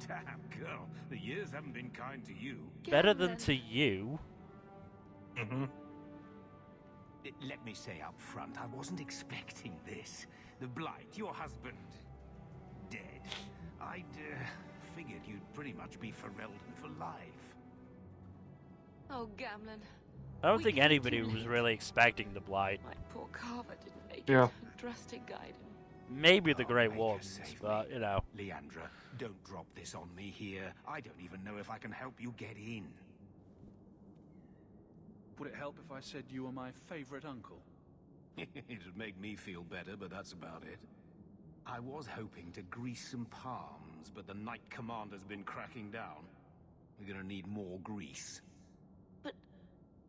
Damn, girl. The years haven't been kind to you. Better than to you. Mm-hmm. Let me say up front, I wasn't expecting this. The Blight, your husband, dead. I'd figured you'd pretty much be Ferelden for life. Oh, Gamlen. I don't think anybody was really expecting the Blight. My poor Carver didn't make Yeah. it. Drastic guide. Maybe the Grey Wardens, but, you know. Leandra, don't drop this on me here. I don't even know if I can help you get in. Would it help if I said you were my favorite uncle? It'd make me feel better, but that's about it. I was hoping to grease some palms, but the Knight Commander's been cracking down. We're gonna need more grease. But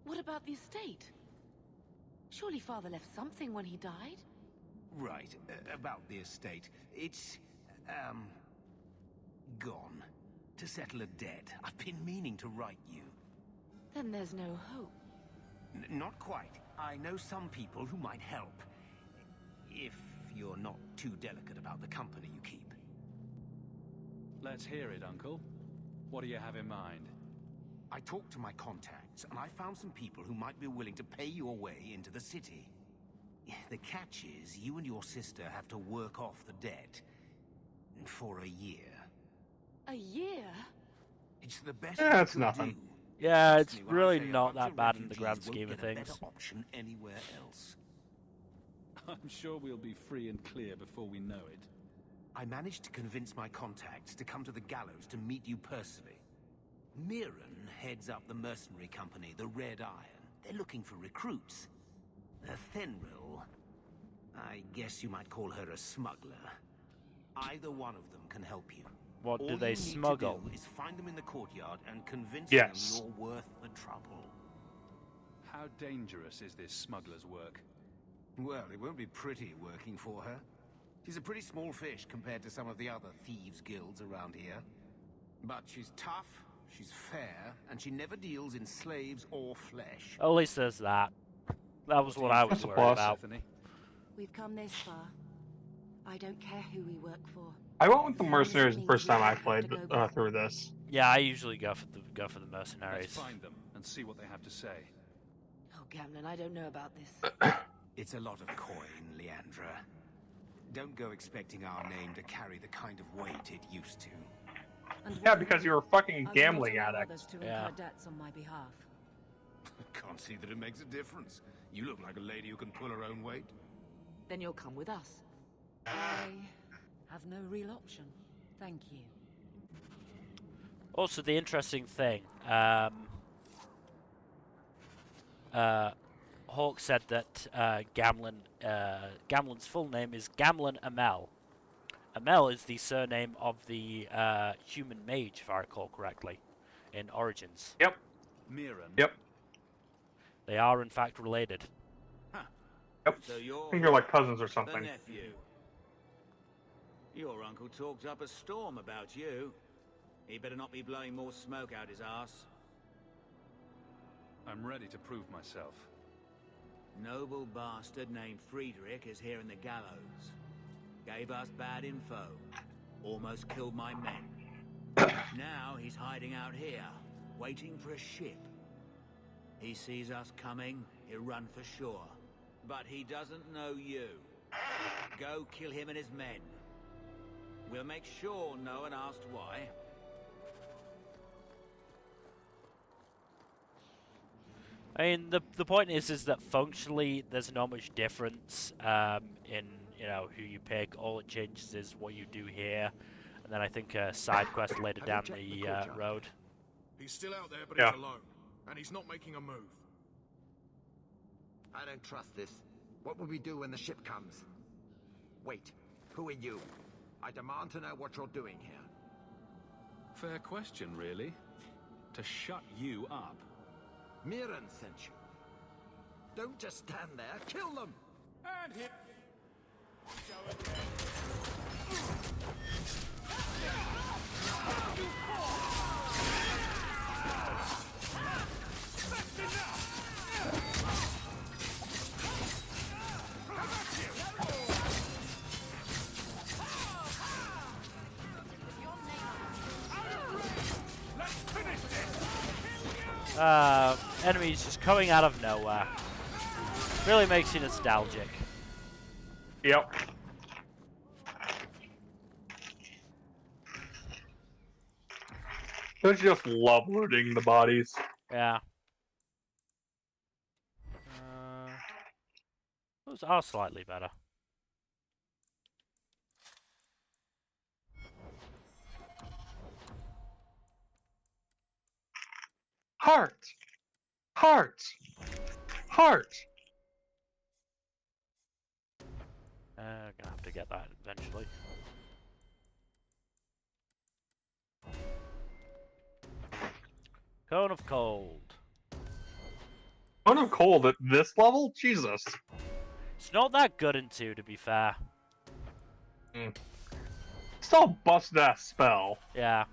what about the estate? Surely Father left something when he died? Right, about the estate. It's, gone. To settle a debt. I've been meaning to write you. Then there's no hope. Not quite. I know some people who might help. If you're not too delicate about the company you keep. Let's hear it, Uncle. What do you have in mind? I talked to my contacts, and I found some people who might be willing to pay your way into the city. The catch is, you and your sister have to work off the debt. For a year. A year? It's the best That's we could nothing. do. Yeah, it's Trust me when I really say a not bunch that of bad in the refugees grand won't scheme of get a things. better option anywhere else. I'm sure we'll be free and clear before we know it. I managed to convince my contacts to come to the gallows to meet you personally. Mirren heads up the mercenary company, the Red Iron. They're looking for recruits. A Thenril. I guess you might call her a smuggler. Either one of them can help you. What All do they you smuggle? need to do is find them in the courtyard and convince Yes. them you're worth the trouble. How dangerous is this smuggler's work? Well, it won't be pretty working for her. She's a pretty small fish compared to some of the other thieves' guilds around here. But she's tough, she's fair, and she never deals in slaves or flesh. At least there's that. That was what I was That's a worried plus. about. We've come this far. I don't care who we work for. I went with the mercenaries the first time I played through this. Yeah, I usually go for the Let's mercenaries. find them and see what they have to say. Oh, Gamlen, I don't know about this. It's a lot of coin, Leandra. Don't go expecting our name to carry the kind of weight it used to. Yeah, because you were a fucking I will gambling not allow addict. others to Yeah. incur debts on my behalf. Can't see that it makes a difference. You look like a lady who can pull her own weight. Then you'll come with us. I have no real option. Thank you. Also, the interesting thing, Hawke said that Gamlen's full name is Gamlen Amel. Amel is the surname of the human mage, if I recall correctly, in Origins. Yep. Miran. Yep. They are, in fact, related. Yep. So you're I think they're like cousins or the something. nephew. Your uncle talked up a storm about you. He better not be blowing more smoke out his arse. I'm ready to prove myself. Noble bastard named Friedrich is here in the gallows. Gave us bad info. Almost killed my men. Now he's hiding out here, waiting for a ship. He sees us coming, he'll run for shore. But he doesn't know you. Go kill him and his men. We'll make sure no one asked why. I mean, the point is that functionally there's not much difference in who you pick. All it changes is what you do here, and then I think a side quest later down the road. He's still out there, but Yeah. he's alone. And he's not making a move. I don't trust this. What will we do when the ship comes? Wait, who are you? I demand to know what you're doing here. Fair question, really. To shut you up. Miran sent you. Don't just stand there, kill them! And hit. Enemies just coming out of nowhere. Really makes you nostalgic. Yep. Don't you just love looting the bodies? Yeah. Those are slightly better. Heart! Heart! Heart! Gonna have to get that eventually. Cone of Cold. Cone of Cold at this level? Jesus. It's not that good in 2, to be fair. Still busted ass spell. Yeah.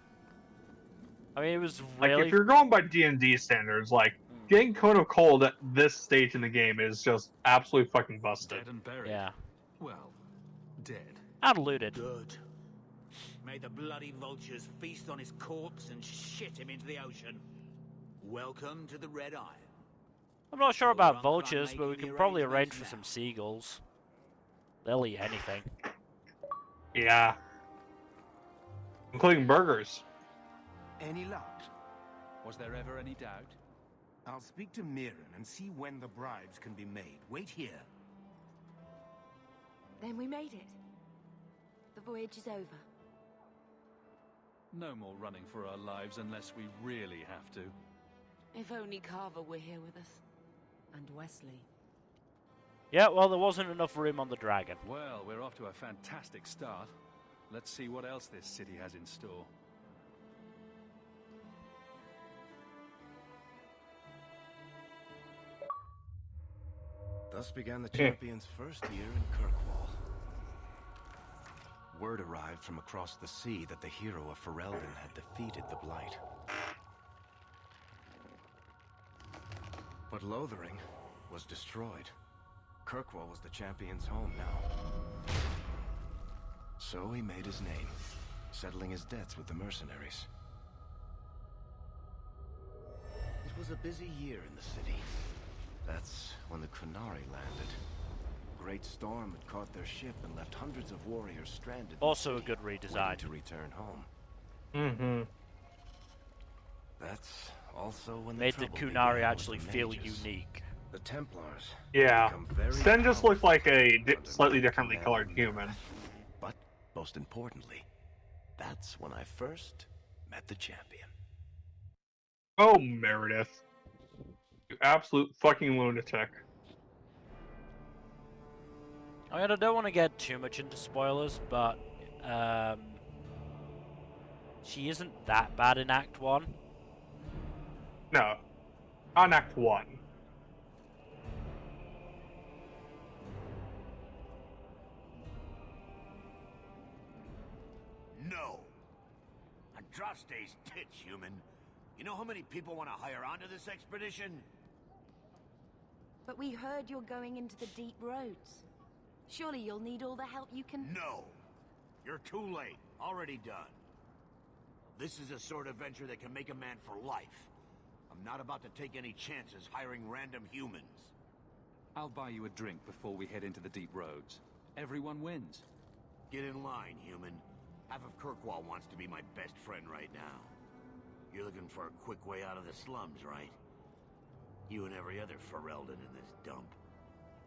I mean, it was Like, really... if you're going by D&D standards, like, getting Cone of Cold at this stage in the game is just absolutely fucking busted. Dead and buried. Yeah. Well, dead. And looted. Good. May the bloody vultures feast on his corpse and shit him into the ocean. Welcome to the Red Iron. I'm not sure about vultures, but we can probably arrange for some seagulls. They'll eat anything. Yeah. Including burgers. Any luck? Was there ever any doubt? I'll speak to Miran and see when the bribes can be made. Wait here. Then we made it. The voyage is over. No more running for our lives unless we really have to. If only Carver were here with us. And Wesley. Yeah, well, there wasn't enough room on the dragon. Well, we're off to a fantastic start. Let's see what else this city has in store. Thus began the champion's first year in Kirkwall. Word arrived from across the sea that the hero of Ferelden had defeated the Blight. But Lothering was destroyed. Kirkwall was the champion's home now. So he made his name, settling his debts with the mercenaries. It was a busy year in the city. That's when the Qunari landed. A great storm had caught their ship and left hundreds of warriors stranded. Also a good redesign. To return home. Mm-hmm. That's also when made the Qunari actually feel unique. The Templars. Yeah. Sten just looked like a slightly differently colored human. But most importantly, that's when I first met the champion. Oh, Meredith. You absolute fucking lunatic. I mean, I don't want to get too much into spoilers, but she isn't that bad in Act 1. No. On Act 1. No. Andraste's tits, human. You know how many people want to hire onto this expedition? But we heard you're going into the deep roads. Surely you'll need all the help you can... No. You're too late. Already done. This is a sort of venture that can make a man for life. I'm not about to take any chances hiring random humans. I'll buy you a drink before we head into the deep roads. Everyone wins. Get in line, human. Half of Kirkwall wants to be my best friend right now. You're looking for a quick way out of the slums, right? You and every other Ferelden in this dump.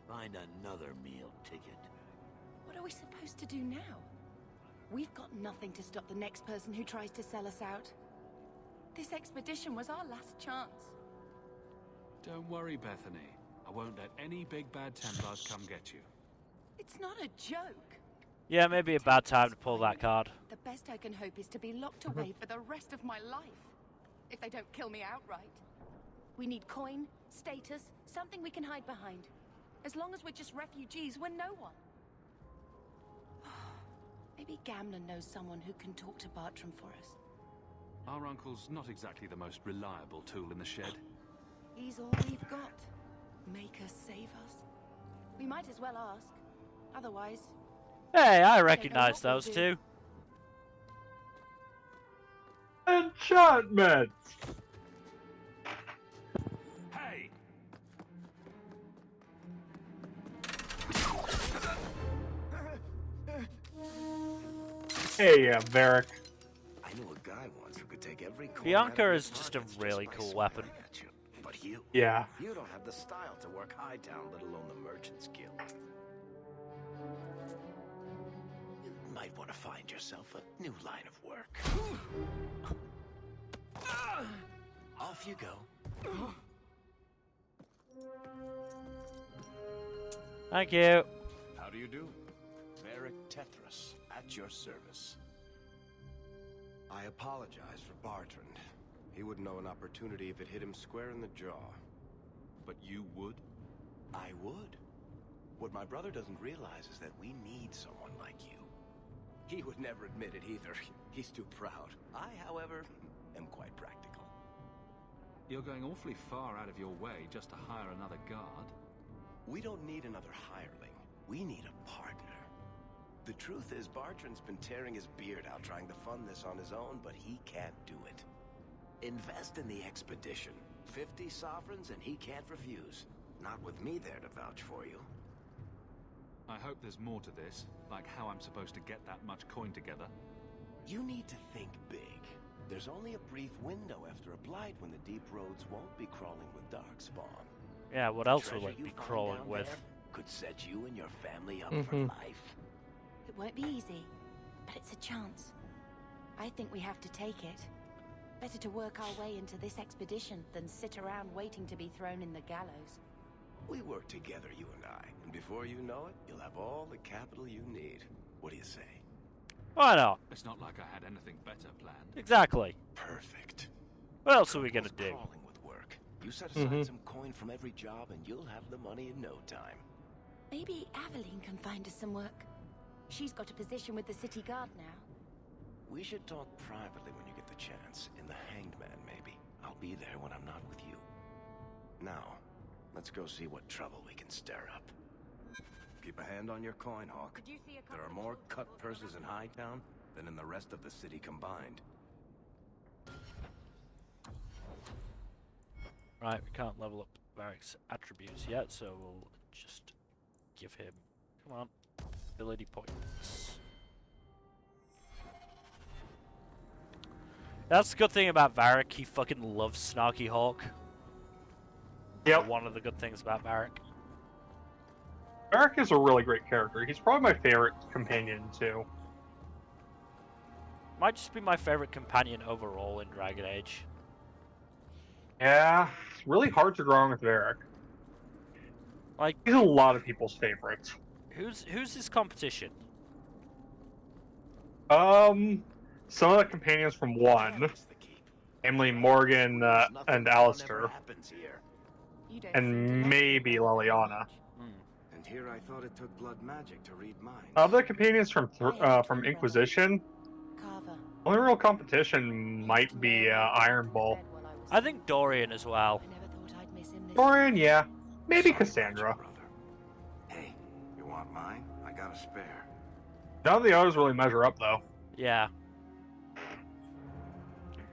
Find another meal ticket. What are we supposed to do now? We've got nothing to stop the next person who tries to sell us out. This expedition was our last chance. Don't worry, Bethany. I won't let any big bad Templars come get you. It's not a joke. Yeah, maybe a bad time to pull that card. The best I can hope is to be locked away for the rest of my life. If they don't kill me outright. We need coin, status, something we can hide behind. As long as we're just refugees, we're no one. Maybe Gamlen knows someone who can talk to Bartram for us. Our uncle's not exactly the most reliable tool in the shed. He's all we've got. Make us save us. We might as well ask. Otherwise... Hey, I recognize those two. Enchantment! Hey! Hey, Varric. I knew a guy once who could take every coin Bianca is just a really cool weapon. But you, yeah, you don't have the style to work Hightown, let alone the Merchant's Guild. You might want to find yourself a new line of work. Off you go. Thank you. How do you do? Varric Tethras, at your service. I apologize for Bartrand. He wouldn't know an opportunity if it hit him square in the jaw. But you would? I would. What my brother doesn't realize is that we need someone like you. He would never admit it either. He's too proud. I, however, am quite practical. You're going awfully far out of your way just to hire another guard. We don't need another hireling. We need a partner. The truth is, Bartrand's been tearing his beard out trying to fund this on his own, but he can't do it. Invest in the expedition. 50 sovereigns and he can't refuse. Not with me there to vouch for you. I hope there's more to this, like how I'm supposed to get that much coin together. You need to think big. There's only a brief window after a blight when the deep roads won't be crawling with darkspawn. Yeah, what else will it be crawling with? Could set you and your family up for life. It won't be easy, but it's a chance. I think we have to take it. Better to work our way into this expedition than sit around waiting to be thrown in the gallows. We work together, you and I, and before you know it, you'll have all the capital you need. What do you say? Why not? It's not like I had anything better planned. Exactly. Perfect. What else are we gonna do? Crawling with work. You set aside some coin from every job, and you'll have the money in no time. Maybe Aveline can find us some work. She's got a position with the city guard now. We should talk privately when you get the chance. In the Hanged Man, maybe. I'll be there when I'm not with you. Now, let's go see what trouble we can stir up. Keep a hand on your coin, Hawke. There are more cut purses in Hightown than in the rest of the city combined. Right, we can't level up Varric's attributes yet, so we'll just give him, come on, ability points. That's the good thing about Varric, he fucking loves Snarky Hawke. Yep. One of the good things about Varric. Varric is a really great character. He's probably my favorite companion, too. Might just be my favorite companion overall in Dragon Age. Yeah, it's really hard to go wrong with Varric. Like, he's a lot of people's favorites. Who's his competition? Some of the companions from 1, namely Morgan and Alistair, and maybe Liliana. And here I thought it took blood magic to read minds. Of the companions from Inquisition, only real competition might be Iron Bull. I think Dorian as well. Dorian, yeah. Maybe Cassandra. Hey, you want mine? I got a spare. None of the others really measure up, though. Yeah.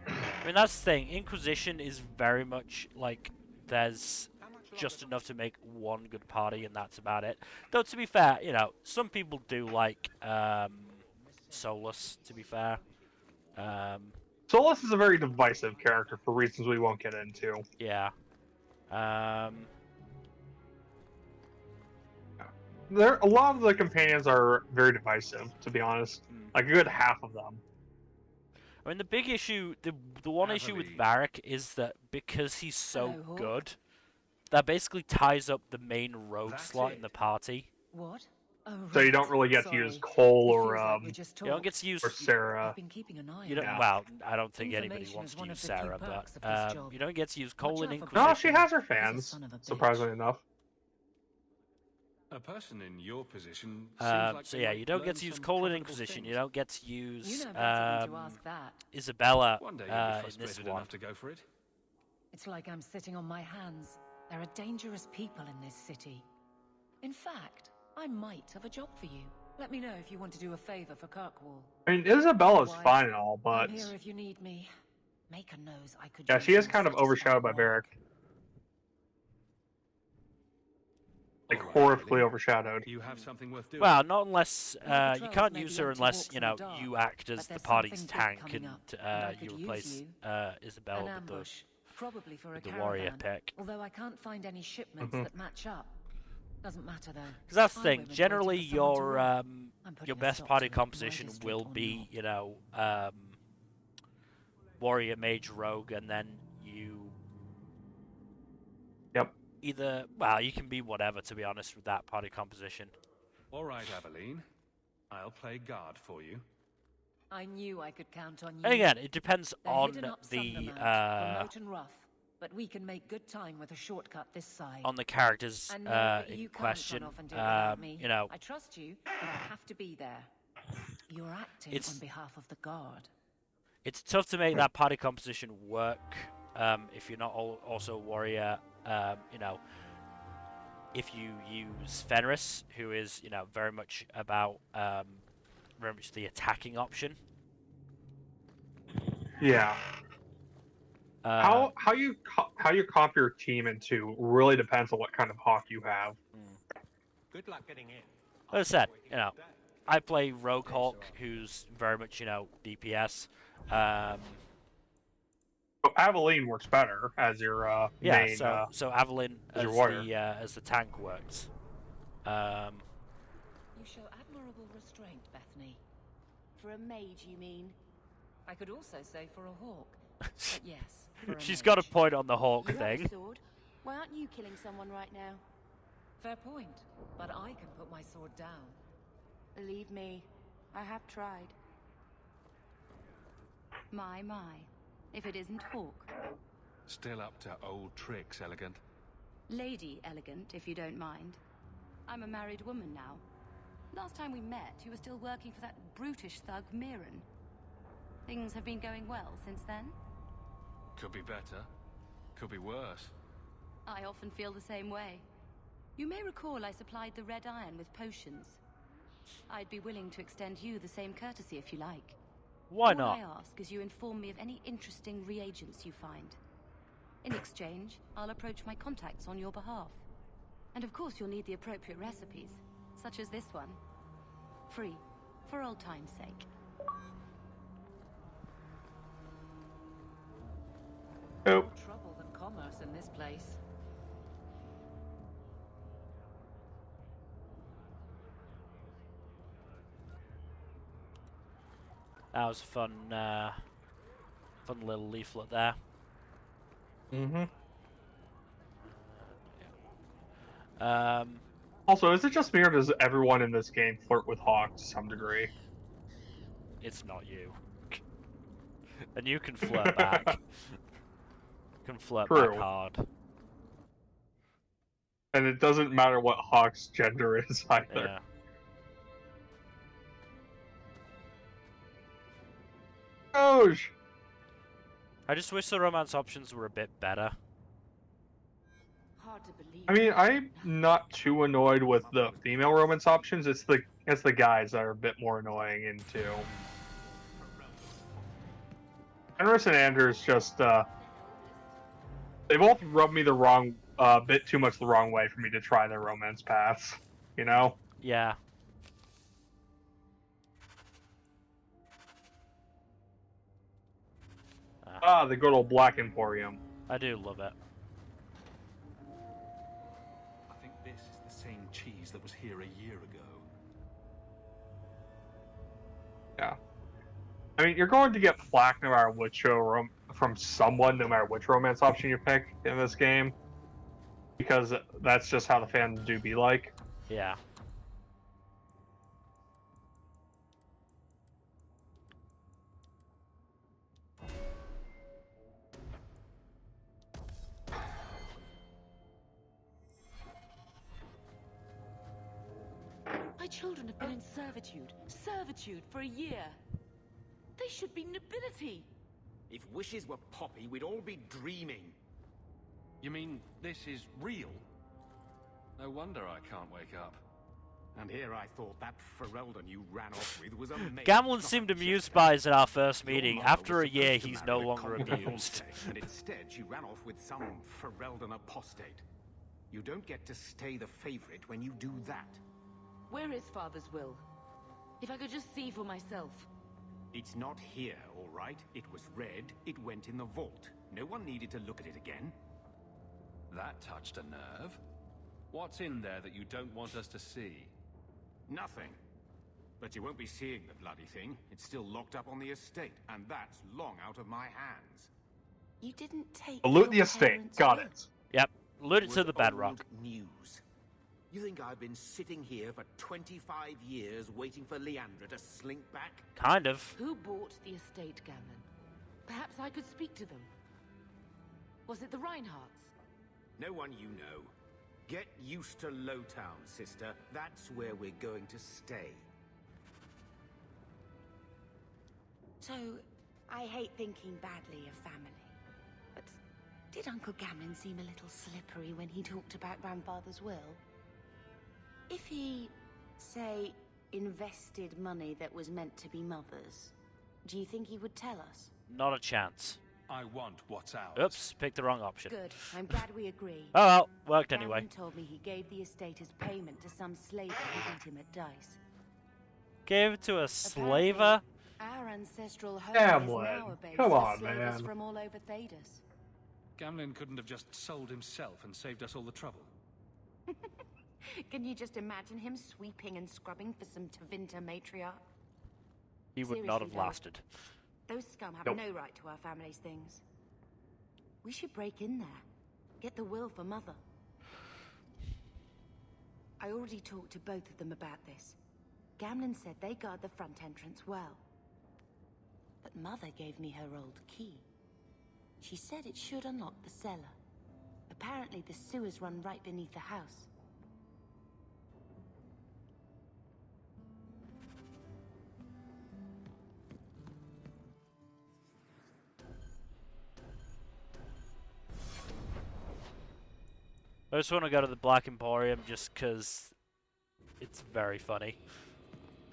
I mean, that's the thing. Inquisition is very much like there's just enough to make one good party, and that's about it. Though, to be fair, you know, some people do like Solus, to be fair. Solus is a very divisive character for reasons we won't get into. Yeah. A lot of the companions are very divisive, to be honest. Like a good half of them. I mean, the big issue, the one issue with Varric is that because he's so good, that basically ties up the main rogue slot in the party. What? Oh, So you don't really get to use Cole or you don't get to use Sarah. You don't. Well, I don't think anybody wants to use Sarah, but you don't get to use Cole in Inquisition. No, she has her fans, surprisingly enough. A person in your position seems like so yeah, you don't get to use Cole in Inquisition. You don't get to use better than to ask that. Isabella One day you'll be in this frustrated one. enough to go for it. It's like I'm sitting on my hands. There are dangerous people in this city. In fact, I might have a job for you. Let me know if you want to do a favor for Kirkwall. I mean, Isabella's Otherwise, fine and all, but I'm here if you need me. Maker knows I could. yeah, use she is some kind of satisfying overshadowed by work. Varric. Like horribly overshadowed. You have something worth doing. Well, not unless The you patrols can't may use be her empty unless walks you in the know dark, you act as but the there's party's something big tank coming and up, and I you could use replace you. Isabella An with ambush, probably for a the warrior caravan, pick. although I can't find any shipments Mhm. that match up. Doesn't matter though. Because that's the Our thing. women Generally, waiting for someone to your run. I'm putting your a best stop party to it, my composition district will or be not. you know warrior, mage, rogue, and then you. Yep. Either well, you can be whatever. To be honest, with that party composition. All right, Aveline. I'll play guard for you. I knew I could count on you. And again, it depends They're on hidden up the Sundermount, remote and rough, but we can make good time with a shortcut this side. on the characters I know that in you can't question. run off and do it without me. You know, I trust you, but I have to be there. You're acting It's- on behalf of the guard. it's tough to make that party composition work if you're not also a warrior. You know, if you use Fenris, who is you know very much about very much the attacking option. Yeah. How you comp your team into really depends on what kind of Hawk you have. Good luck getting in. Like I said, you know, I play Rogue Hawk, who's very much you know DPS. So Aveline works better as your Yeah, main. so Aveline as as your warrior. as the tank works. You show admirable restraint, Bethany. For a mage, you mean? I could also say for a hawk. But yes. For a She's mage. got a point on the Hawk You have thing. a sword. Why aren't you killing someone right now? Fair point, but I can put my sword down. Believe me, I have tried. My. If it isn't Hawke. Still up to old tricks, Elegant. Lady Elegant, if you don't mind. I'm a married woman now. Last time we met, you were still working for that brutish thug, Mirren. Things have been going well since then? Could be better. Could be worse. I often feel the same way. You may recall I supplied the Red Iron with potions. I'd be willing to extend you the same courtesy if you like. Why not? All I ask is you inform me of any interesting reagents you find. In exchange, I'll approach my contacts on your behalf. And of course you'll need the appropriate recipes, such as this one. Free, for old time's sake. Oh. More trouble than commerce in this place. That was a fun, fun little leaflet there. Mm-hmm. Um, Also, is it just me or does everyone in this game flirt with Hawke to some degree? It's not you. And you can flirt back. You can flirt True. back hard. And it doesn't matter what Hawke's gender is either. Yeah. Doge! I just wish the romance options were a bit better. Hard to believe. I mean, I'm not too annoyed with the female romance options. It's the guys that are a bit more annoying into. Fenris and Anders just they both rub me the wrong bit too much the wrong way for me to try their romance paths. You know? Yeah. Ah, the good old Black Emporium. I do love it. I think this is the same cheese that was here a year ago. Yeah. I mean, you're going to get flack no matter which show from someone, no matter which romance option you pick in this game, because that's just how the fans do be like. Yeah. My children have been in servitude for a year. They should be nobility. If wishes were poppy, we'd all be dreaming. You mean this is real? No wonder I can't wake up. And here I thought that Ferelden you ran off with was a mate. Gamlen seemed amused by us at our first Your meeting. mother After was a year, supposed to he's marry no a longer competent amused. Hawke, and instead she ran off with some Ferelden apostate. You don't get to stay the favorite when you do that. Where is Father's will? If I could just see for myself. It's not here, all right? It was read, it went in the vault. No one needed to look at it again. That touched a nerve. What's in there that you don't want us to see? Nothing. But you won't be seeing the bloody thing. It's still locked up on the estate, and that's long out of my hands. You didn't take Loot the your estate. parents' Got will. it. Yep. Loot it to Was the bedrock. old news. You think I've been sitting here for 25 years waiting for Leandra to slink back? Kind of. Who bought the estate, Gamlen? Perhaps I could speak to them. Was it the Reinhardts? No one you know. Get used to Lowtown, sister. That's where we're going to stay. So, I hate thinking badly of family. But did Uncle Gamlen seem a little slippery when he talked about Grandfather's will? If he, say, invested money that was meant to be Mother's, do you think he would tell us? Not a chance. I want what's ours. Oops, picked the wrong option. Good. I'm glad we agree. Oh well, worked anyway. Gamlen told me he gave the estate as payment to some slaver who beat him at dice. Gave it to a slaver? Our ancestral home Gamlen, is now a base come for on, slavers man. from all over Thedas. Gamlen couldn't have just sold himself and saved us all the trouble. Can you just imagine him sweeping and scrubbing for some Tevinter matriarch? He would not have Seriously, though, lasted. Those scum have Nope. no right to our family's things. We should break in there. Get the will for Mother. I already talked to both of them about this. Gamlen said they guard the front entrance well. But Mother gave me her old key. She said it should unlock the cellar. Apparently the sewers run right beneath the house. I just want to go to the Black Emporium just because it's very funny.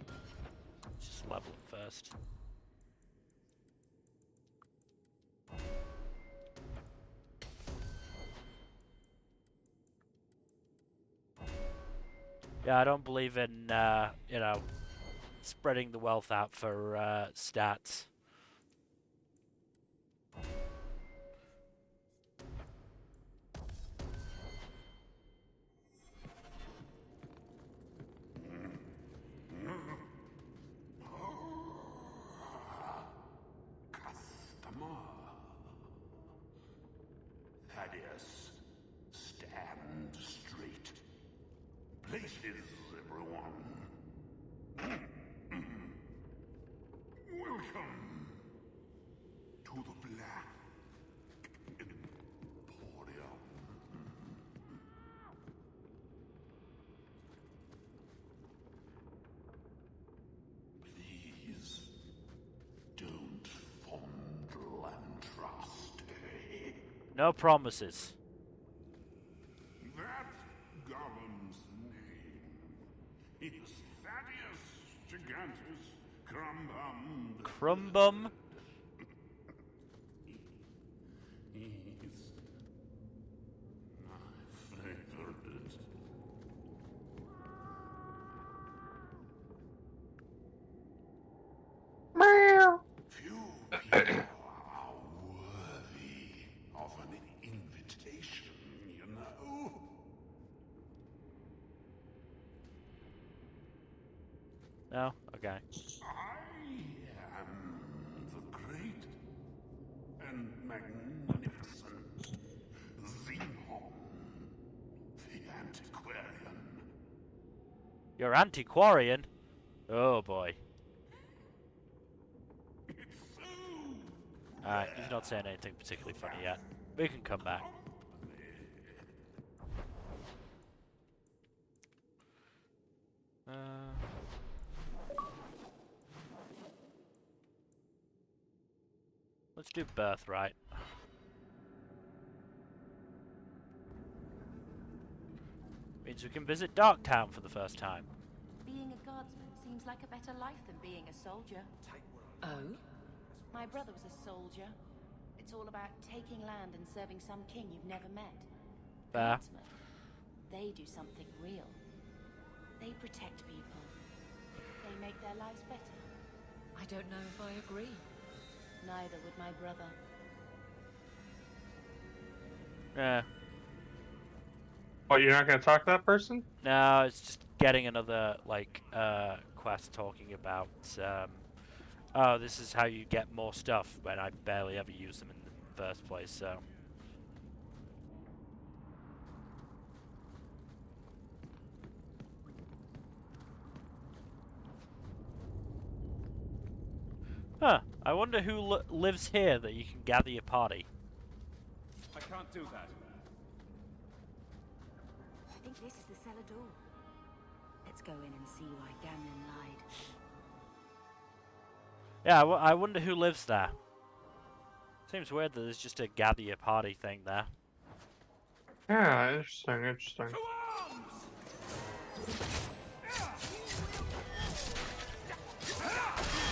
Let's just level it first. Yeah, I don't believe in, you know, spreading the wealth out for stats. Thaddeus, stand straight. Places, everyone. Welcome to the Black Emporium. Please don't fondle and trust. No promises. That golem's name is Thaddeus Gigantus Crumbum. Crumbum? He's my favorite. Meow. Few people are worthy of an invitation, you know. No? Okay. I am the great and magnificent Xenon, the antiquarian. You're antiquarian? Oh boy. Alright, he's not saying anything particularly funny yet. We can come back. Let's do Birthright. Means we can visit Darktown for the first time. Being a guardsman seems like a better life than being a soldier. Oh? My brother was a soldier. It's all about taking land and serving some king you've never met. Fair. Guardsmen, they do something real. They protect people. They make their lives better. I don't know if I agree. Neither would my brother. Yeah. What, you're not going to talk to that person? No, it's just getting another, like, quest talking about, oh, this is how you get more stuff, when I barely ever use them in the first place, so. Huh, I wonder who lives here that you can gather your party. I can't do that. I think this is the cellar door. Let's go in and see why Gamlen lied. Yeah, I wonder who lives there. Seems weird that there's just a gather your party thing there. Yeah, interesting, interesting.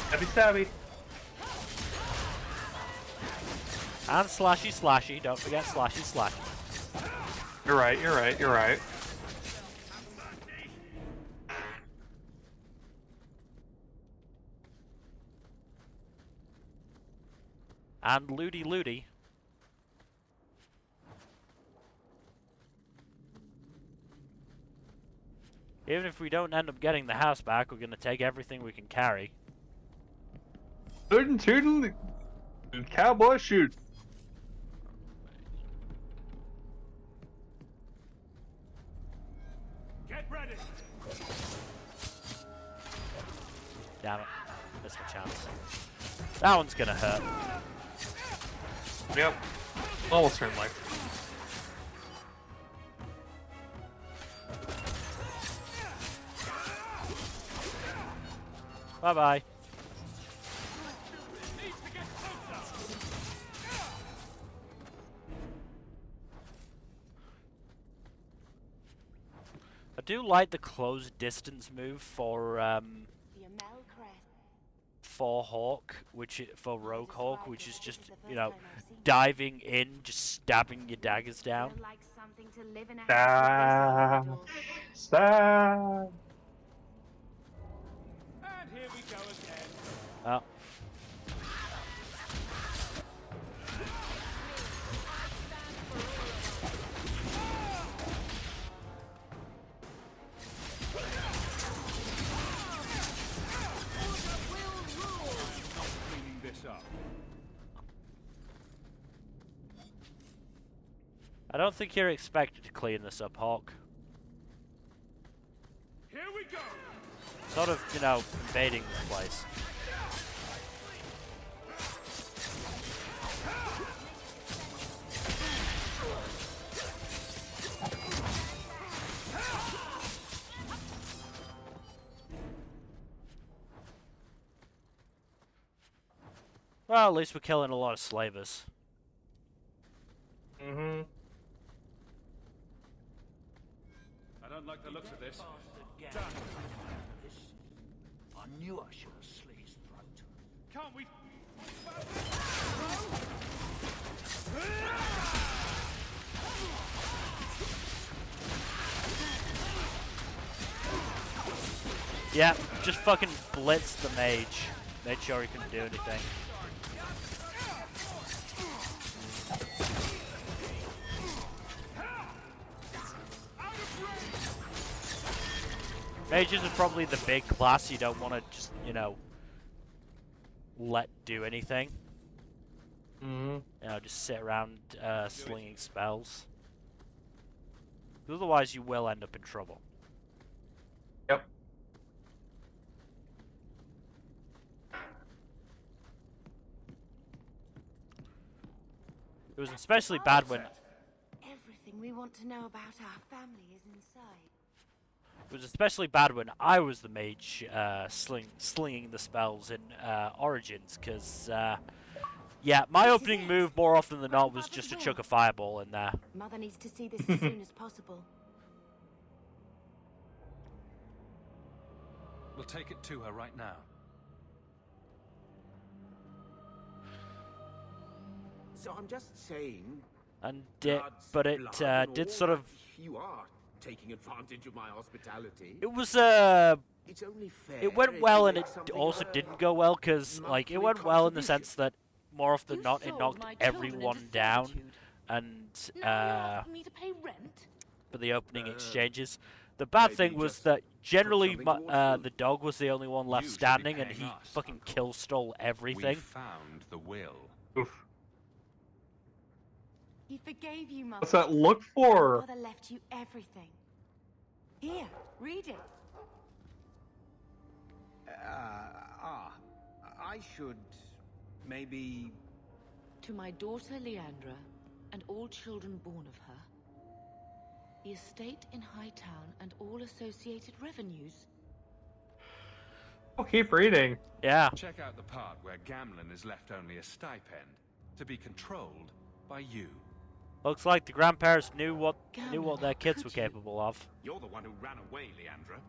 Stabby stabby. And slashy slashy, don't forget slashy slashy. You're right, you're right, you're right. And looty looty. Even if we don't end up getting the house back, we're gonna take everything we can carry. Tootin' tootin', cowboy shoot. Get ready. Damn it. Missed my chance. That one's gonna hurt. Yep. Almost turned life. Bye-bye. I do like the close distance move for Hawke, for Rogue Hawke, which is just, you know, diving in, just stabbing your daggers down. Stab. Stab. And here we go again. Oh. I don't think you're expected to clean this up, Hawke. Here we go. Sort of, you know, invading this place. Well, at least we're killing a lot of slavers. Mm-hmm. I don't like the looks of this. I knew I should have slit his throat. Can't we? Yeah, just fucking blitz the mage. Make sure he couldn't do anything. Mages are probably the big class you don't want to just, you know, let do anything. Mm-hmm. You know, just sit around slinging spells. Otherwise you will end up in trouble. Yep. It was especially bad when... Everything we want to know about our family is inside. It was especially bad when I was the mage slinging the spells in Origins, because, yeah, my opening move more often than not was just to chuck a fireball in there. Mother needs to see this as soon as possible. We'll take it to her right now. So I'm just saying... And but it did sort of... You are taking advantage of my hospitality. It was, It's only fair it went well and it also didn't go well, because, like, it went well in the sense that more often than not it knocked everyone down, and, Me to pay rent? for the opening exchanges. The bad thing was that generally the dog was the only one left standing, and he fucking kill-stole everything. We found the will. Oof. He forgave you, Mother. What's that look for? Mother left you everything. Here, read it. I should maybe... To my daughter Leandra, and all children born of her, the estate in Hightown and all associated revenues. Oh, keep reading. Yeah. Check out the part where Gamlen is left only a stipend, to be controlled by you. Looks like the grandparents knew what their kids were capable of. You're the one who ran away, Leandra.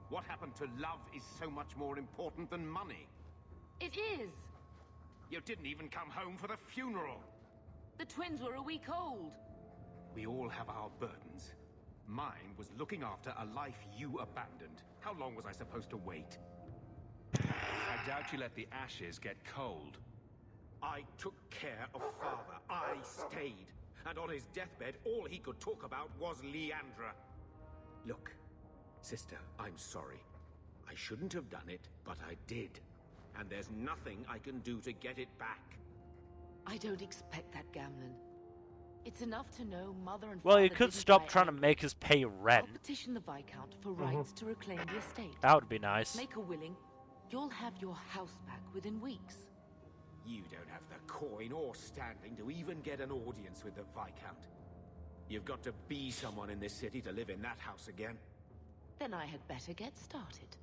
What happened to love is so much more important than money. It is. You didn't even come home for the funeral. The twins were a week old. We all have our burdens. Mine was looking after a life you abandoned. How long was I supposed to wait? I doubt you let the ashes get cold. I took care of Father. I stayed. And on his deathbed, all he could talk about was Leandra. Look, sister, I'm sorry. I shouldn't have done it, but I did. And there's nothing I can do to get it back. I don't expect that, Gamlen. It's enough to know Mother and Well, Father you could didn't stop die trying to angry. make us pay I'll rent. petition the Viscount for rights to reclaim the estate. That would be nice. Make her willing, you'll have your house back within weeks. You don't have the coin or standing to even get an audience with the Viscount. You've got to be someone in this city to live in that house again. Then I had better get started.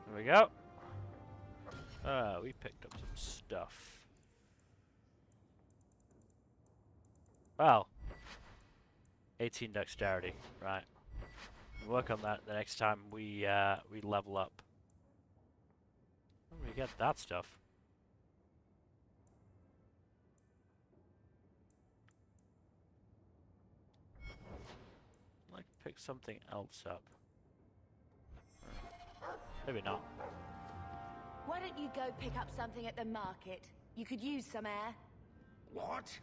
There we go. We picked up some stuff. Well, 18 dexterity, right. We'll work on that the next time we level up. Where do we get that stuff? I'd like to pick something else up. Maybe not. Why don't you go pick up something at the market? You could use some air. What?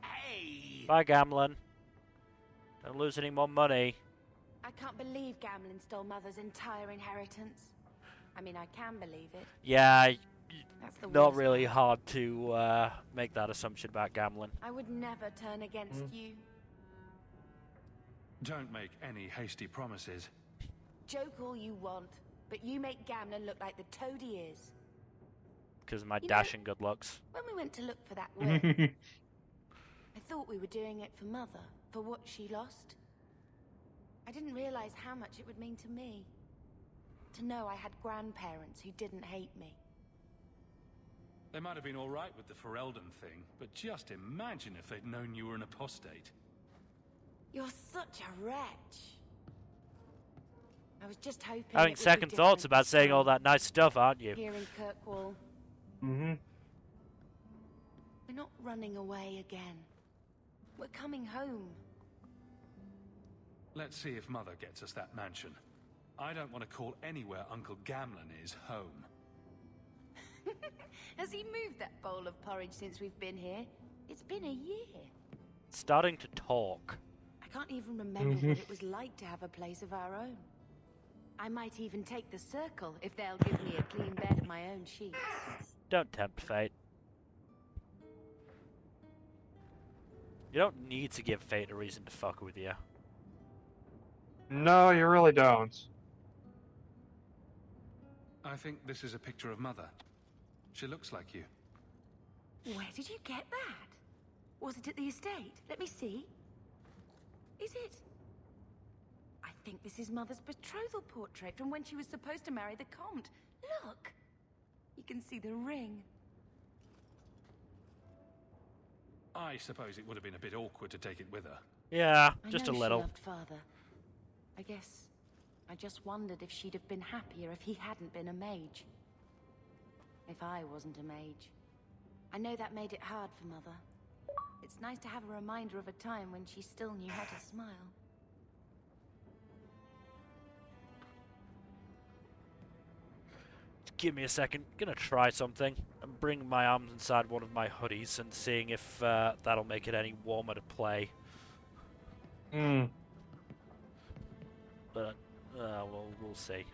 Hey! Bye, Gamlin. Don't lose any more money. I can't believe Gamlin stole Mother's entire inheritance. I mean, I can believe it. Yeah, That's the not worst really part. hard to make that assumption about Gamlin. I would never turn against you. Don't make any hasty promises. Joke all you want, but you make Gamlin look like the toad he is. Because of my You know- dashing good looks. When we went to look for that will, I thought we were doing it for Mother, for what she lost. I didn't realize how much it would mean to me. To know I had grandparents who didn't hate me. They might have been all right with the Ferelden thing, but just imagine if they'd known you were an apostate. You're such a wretch. I was just hoping Having it would be second thoughts different about this saying all time, that nice stuff, aren't you? Here in Kirkwall. Mm-hmm. We're not running away again. We're coming home. Let's see if Mother gets us that mansion. I don't want to call anywhere Uncle Gamlin is home. Has he moved that bowl of porridge since we've been here? It's been a year. Starting to talk. I can't even remember what it was like to have a place of our own. I might even take the circle if they'll give me a clean bed of my own sheets. Don't tempt fate. You don't need to give fate a reason to fuck with you. No, you really don't. I think this is a picture of Mother. She looks like you. Where did you get that? Was it at the estate? Let me see. Is it? I think this is Mother's betrothal portrait from when she was supposed to marry the Comte. Look! You can see the ring. I suppose it would have been a bit awkward to take it with her. Yeah, I just know a she little. loved Father. I guess I just wondered if she'd have been happier if he hadn't been a mage. If I wasn't a mage. I know that made it hard for Mother. It's nice to have a reminder of a time when she still knew how to smile. Give me a second. Gonna try something. I'm bringing my arms inside one of my hoodies and seeing if that'll make it any warmer to play. Hmm. But we'll see.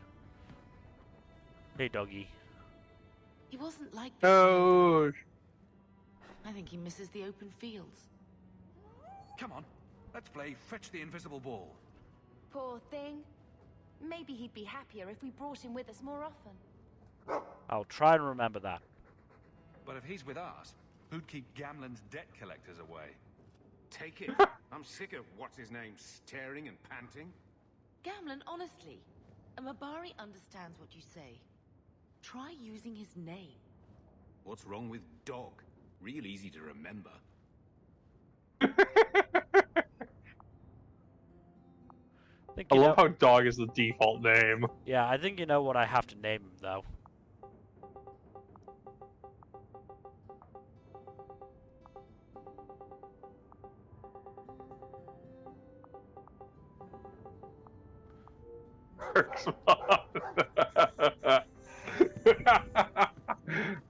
Hey, doggy. He wasn't like this. Oh. I think he misses the open fields. Come on, let's play Fetch the Invisible Ball. Poor thing. Maybe he'd be happier if we brought him with us more often. I'll try and remember that. But if he's with us, who'd keep Gamlen's debt collectors away? Take it. I'm sick of what's-his-name staring and panting. Gamlin, honestly, a Mabari understands what you say. Try using his name. What's wrong with dog? Real easy to remember. I love how dog is the default name. Yeah, I think you know what I have to name him, though.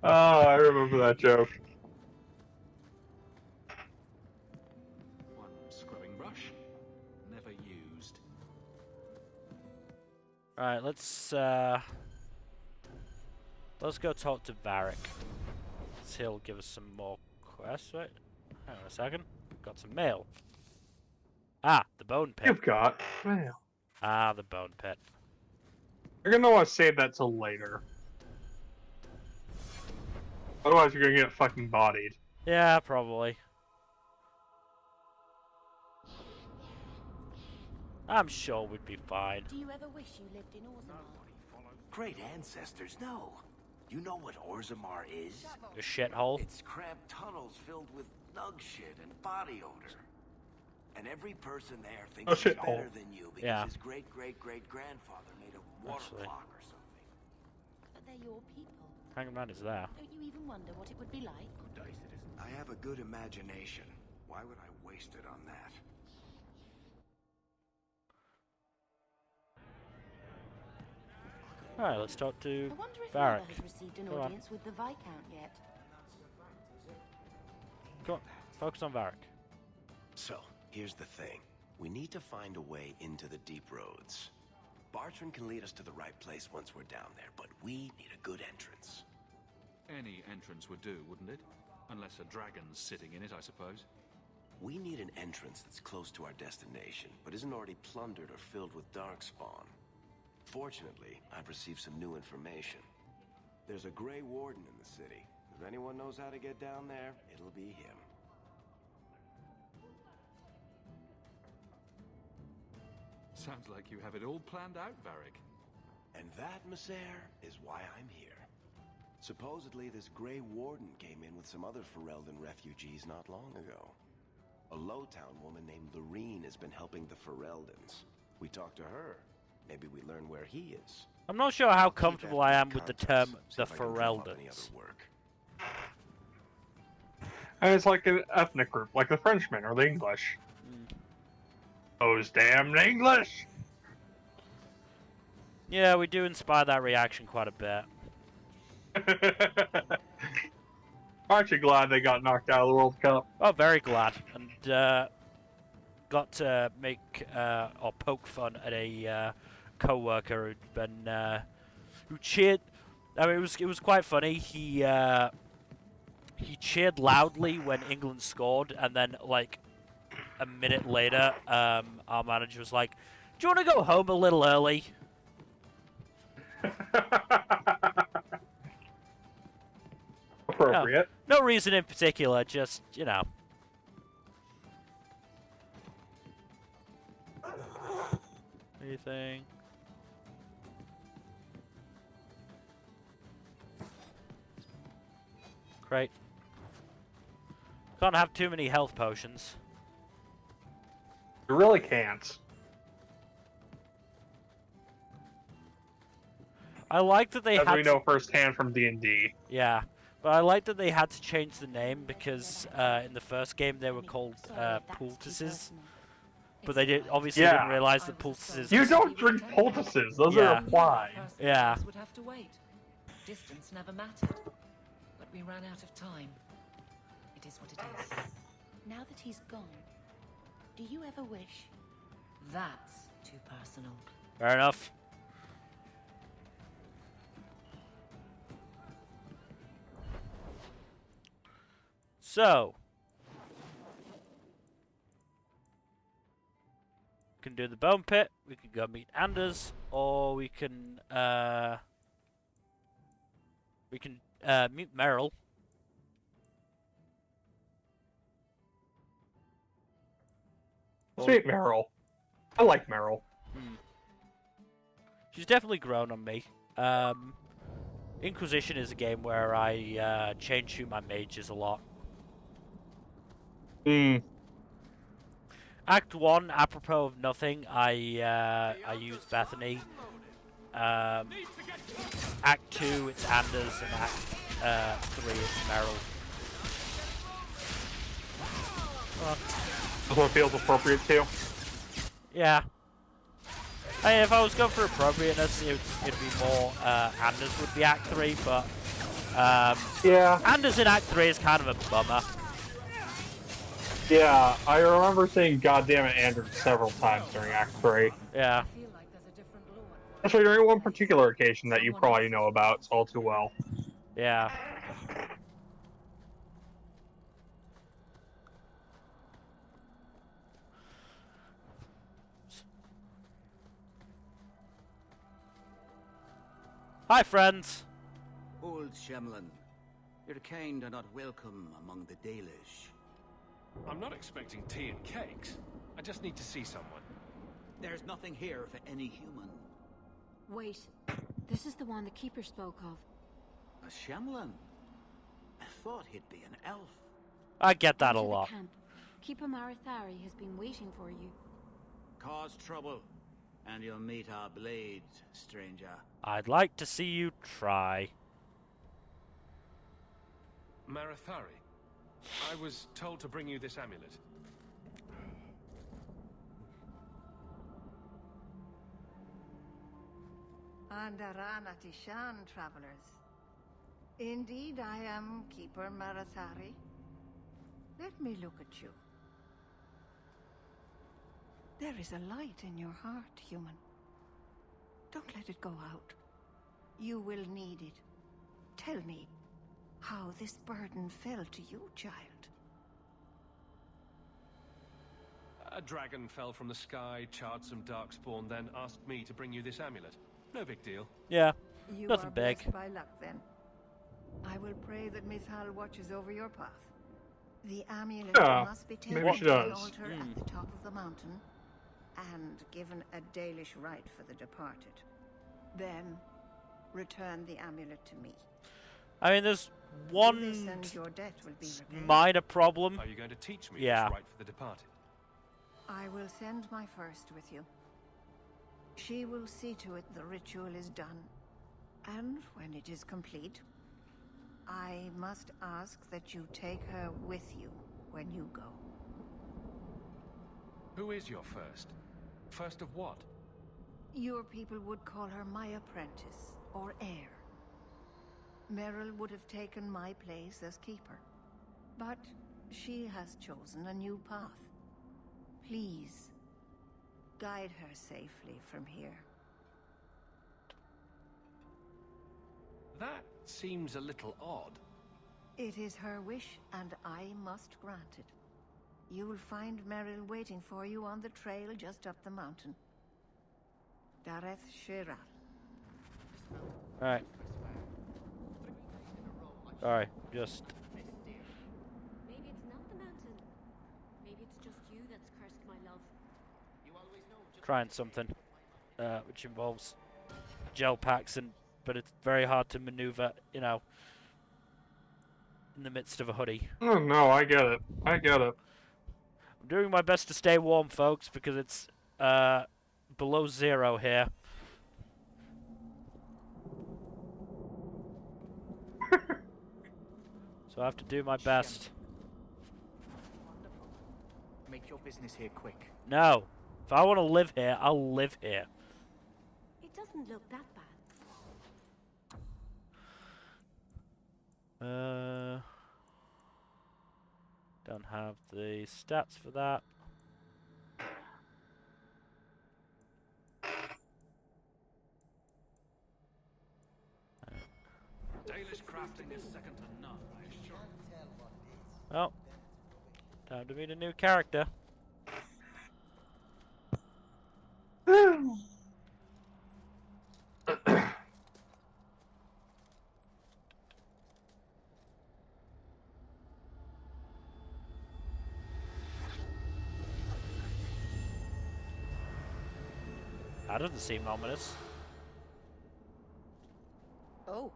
Oh, I remember that joke. One scrubbing brush, never used. Alright, let's Let's go talk to Varric. He'll give us some more quests. Wait, hang on a second. Got some mail. Ah, the bone pit. You've got mail. Ah, the bone pit. You're gonna want to save that till later. Otherwise, you're gonna get fucking bodied. Yeah, probably. I'm sure we'd be fine. Do you ever wish you lived in Orzammar? Great ancestors, no. You know what Orzammar is? A shithole? It's cramped tunnels filled with nug shit and body odor. And every person there thinks he's better than you because his great-great-great-grandfather made a water clock or something. But they're your people. Hangman is there. Don't you even wonder what it would be like? I have a good imagination. Why would I waste it on that? Alright, let's talk to I wonder if Varric. Mother has received an Go on. audience with the Viscount yet. Go on. Focus on Varric. So, here's the thing. We need to find a way into the deep roads. Bartran can lead us to the right place once we're down there, but we need a good entrance. Any entrance would do, wouldn't it? Unless a dragon's sitting in it, I suppose. We need an entrance that's close to our destination, but isn't already plundered or filled with darkspawn. Fortunately, I've received some new information. There's a Grey Warden in the city. If anyone knows how to get down there, it'll be him. Sounds like you have it all planned out, Varric. And that, Messer, is why I'm here. Supposedly, this Grey Warden came in with some other Ferelden refugees not long ago. A Lowtown woman named Lorene has been helping the Fereldans. We talked to her. Maybe we learn where he is. I'm not sure how comfortable I am with the term the Fereldans. And it's like an ethnic group, like the Frenchmen or the English. Those damn English! Yeah, we do inspire that reaction quite a bit. I'm actually glad they got knocked out of the World Cup. Oh, very glad. And got to make or poke fun at a co-worker who'd been who cheered. I mean, it was quite funny. He cheered loudly when England scored, and then like a minute later, our manager was like, "Do you want to go home a little early?" Appropriate. No reason in particular, just, you know. Anything? Great. Can't have too many health potions. You really can't. I like that they As had we know firsthand from D&D. Yeah, but I like that they had to change the name because in the first game they were called poultices. But they obviously didn't realize that poultices... You don't drink poultices. Those are applied. Yeah. Would have to wait. Distance never mattered. But we ran out of time. It is what it is. Now that he's gone, do you ever wish? That's too personal. Fair enough. So, we can do the bone pit, we can go meet Anders, or we can meet Meryl. Let's meet Meryl. I like Meryl. She's definitely grown on me. Inquisition is a game where I change who my mage is a lot. Act 1, apropos of nothing, I use Bethany. Act 2, it's Anders, and Act 3, it's Meryl. This one feels appropriate too. Yeah. Hey, if I was going for appropriateness, it'd be more Anders would be Act 3, but yeah, Anders in Act 3 is kind of a bummer. Yeah, I remember saying "goddamn it, Andrew" several times during Act 3. Yeah. Especially during one particular occasion that you probably know about all too well. Yeah. Hi, friends. Old Shemlin, your kind are not welcome among the Dalish. I'm not expecting tea and cakes. I just need to see someone. There's nothing here for any human. Wait, this is the one the Keeper spoke of. A Shemlin? I thought he'd be an elf. I get that a Come to the lot. camp. Keeper Marathari has been waiting for you. Cause trouble, and you'll meet our blades, stranger. I'd like to see you try. Marathari, I was told to bring you this amulet. Andarana Tishan, travelers. Indeed, I am Keeper Marathari. Let me look at you. There is a light in your heart, human. Don't let it go out. You will need it. Tell me how this burden fell to you, child. A dragon fell from the sky, charred some darkspawn, then asked me to bring you this amulet. No big deal. Yeah, You nothing are big. blessed by luck, then. I will pray that Mithal watches over your path. The amulet must be taken maybe she to an does. altar at the top of the mountain and given a Dalish rite for the departed. Then, return the amulet to me. I mean, there's Do one this and your debt will be repaid. minor problem. Are you going to teach me Yeah. this right for the departed? I will send my first with you. She will see to it the ritual is done. And when it is complete, I must ask that you take her with you when you go. Who is your first? First of what? Your people would call her my apprentice, or heir. Meryl would have taken my place as keeper. But she has chosen a new path. Please, guide her safely from here. That seems a little odd. It is her wish, and I must grant it. You will find Meryl waiting for you on the trail just up the mountain. Dareth Shira. Alright. Alright, just... Maybe it's not the mountain. Maybe it's just you that's cursed my love. trying something, which involves gel packs, but it's very hard to maneuver, you know, in the midst of a hoodie. Oh no, I get it. I get it. I'm doing my best to stay warm, folks, because it's below 0 here. So I have to do my best. Wonderful. Make your business here quick. No. If I want to live here, I'll live here. It doesn't look that bad. Don't have the stats for that. Dalish crafting is second to none, I assure you. Oh. Time to meet a new character. That doesn't seem ominous. Oh,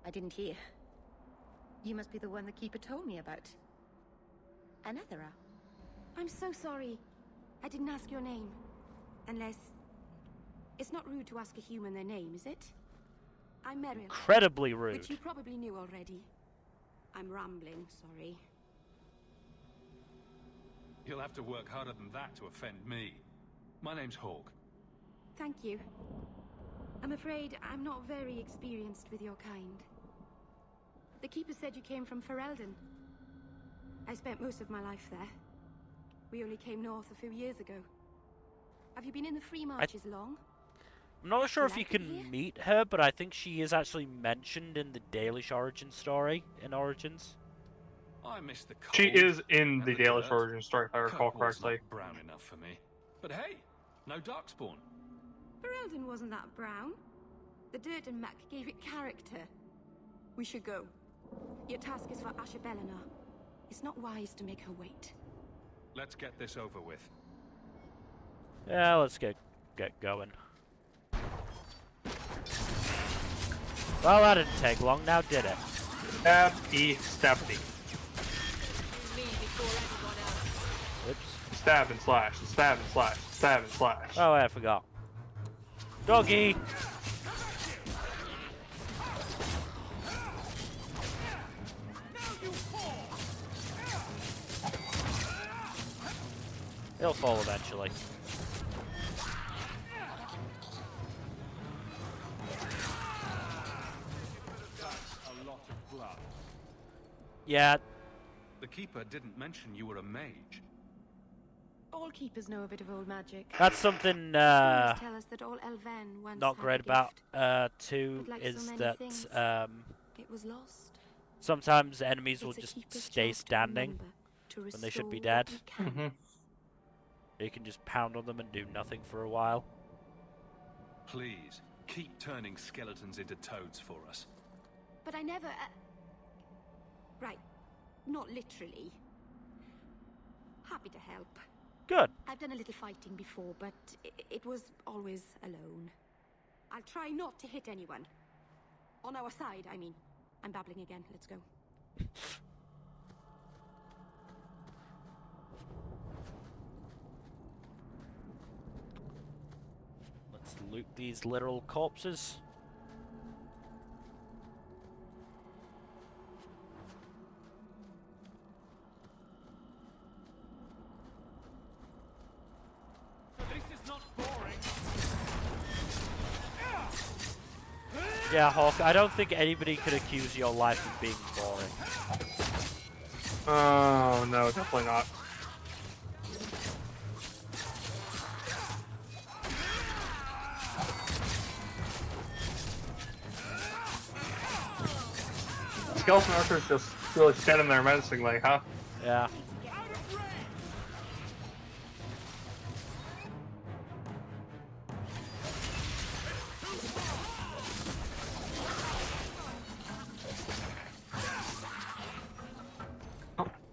I didn't hear. You must be the one the Keeper told me about. Anathera. I'm so sorry. I didn't ask your name. Unless... It's not rude to ask a human their name, is it? I'm Meryl. Incredibly rude. Which you probably knew already. I'm rambling, sorry. You'll have to work harder than that to offend me. My name's Hawke. Thank you. I'm afraid I'm not very experienced with your kind. The Keeper said you came from Ferelden. I spent most of my life there. We only came north a few years ago. Have you been in the Free Marches long? I'm not sure if you can meet her, but I think she is actually mentioned in the Dalish origin story in Origins. I miss the cold. She is in the Dalish dirt. origin story, if I recall Kirkwall's correctly. not brown enough for me. But hey, no darkspawn. Ferelden wasn't that brown. The dirt and muck gave it character. We should go. Your task is for Asher Bellinar. It's not wise to make her wait. Let's get this over with. Yeah, let's get going. Well, that didn't take long, now did it? Stab, stab D. Oops. Stab and slash, stab and slash, stab and slash. Oh, I forgot. Doggy! He'll fall eventually. A lot of blood. Yeah. The Keeper didn't mention you were a mage. All keepers know a bit of old magic. That's something Stories tell us that all Elven once not had great a about gift. too But like is so many that things, it was lost. sometimes enemies will It's a just keeper's stay job to standing remember, to when they should be restore dead. what we can. You can just pound on them and do nothing for a while. Please, keep turning skeletons into toads for us. But I never... Right. Not literally. Happy to help. Good. I've done a little fighting before, but it was always alone. I'll try not to hit anyone. On our side, I mean. I'm babbling again. Let's go. Let's loot these literal corpses. At least it's not boring. Yeah, Hawke, I don't think anybody could accuse your life of being boring. Oh, no, definitely not. Skeleton archers just really standing there menacingly, huh? Yeah.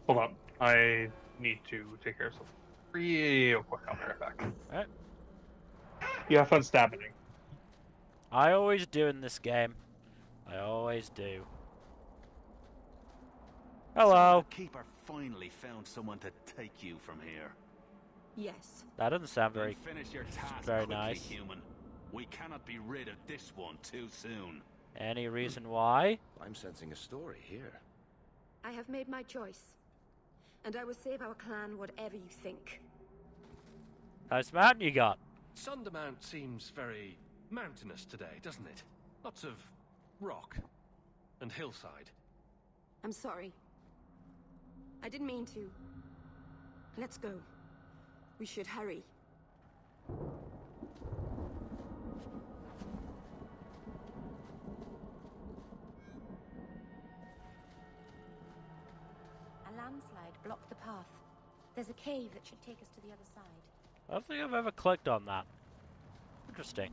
Hold up. I need to take care of something real quick. I'll be right back. Alright. You have fun stabbing. I always do in this game. I always do. Hello. The Keeper finally found someone to take you from here. Yes. That doesn't sound very, Then finish your task very quickly, nice. human. We cannot be rid of this one too soon. Any reason why? I'm sensing a story here. I have made my choice. And I will save our clan whatever you think. Nice mountain you got. Sundermount seems very mountainous today, doesn't it? Lots of rock and hillside. I'm sorry. I didn't mean to. Let's go. We should hurry. A landslide blocked the path. There's a cave that should take us to the other side. I don't think I've ever clicked on that. Interesting.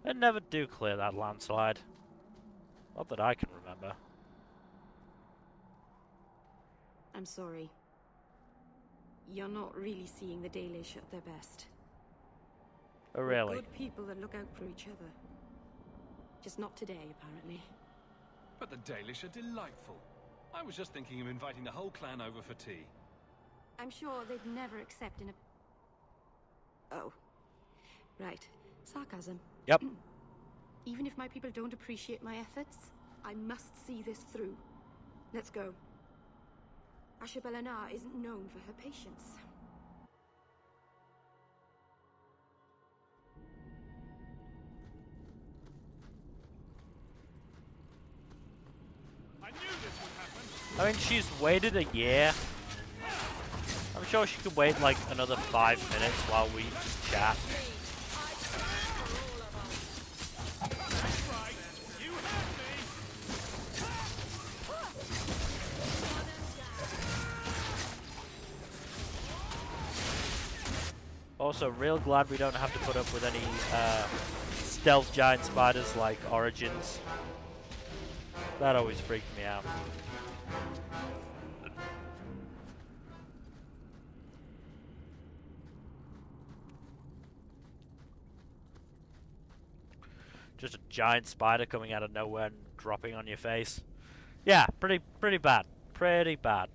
I never do clear that landslide. Not that I can remember. I'm sorry. You're not really seeing the Dalish at their best. Oh, really? Good people that look out for each other. Just not today, apparently. But the Dalish are delightful. I was just thinking of inviting the whole clan over for tea. I'm sure they'd never accept in a... Oh. Right. Sarcasm. Yep. Even if my people don't appreciate my efforts, I must see this through. Let's go. Asher Bellinar isn't known for her patience. I knew this would happen. I mean, she's waited a year. I I'm sure she could wait like another 5 minutes while we chat. Also, real glad we don't have to put up with any stealth giant spiders like Origins. That always freaked me out. Just a giant spider coming out of nowhere and dropping on your face. Yeah, pretty bad. Pretty bad.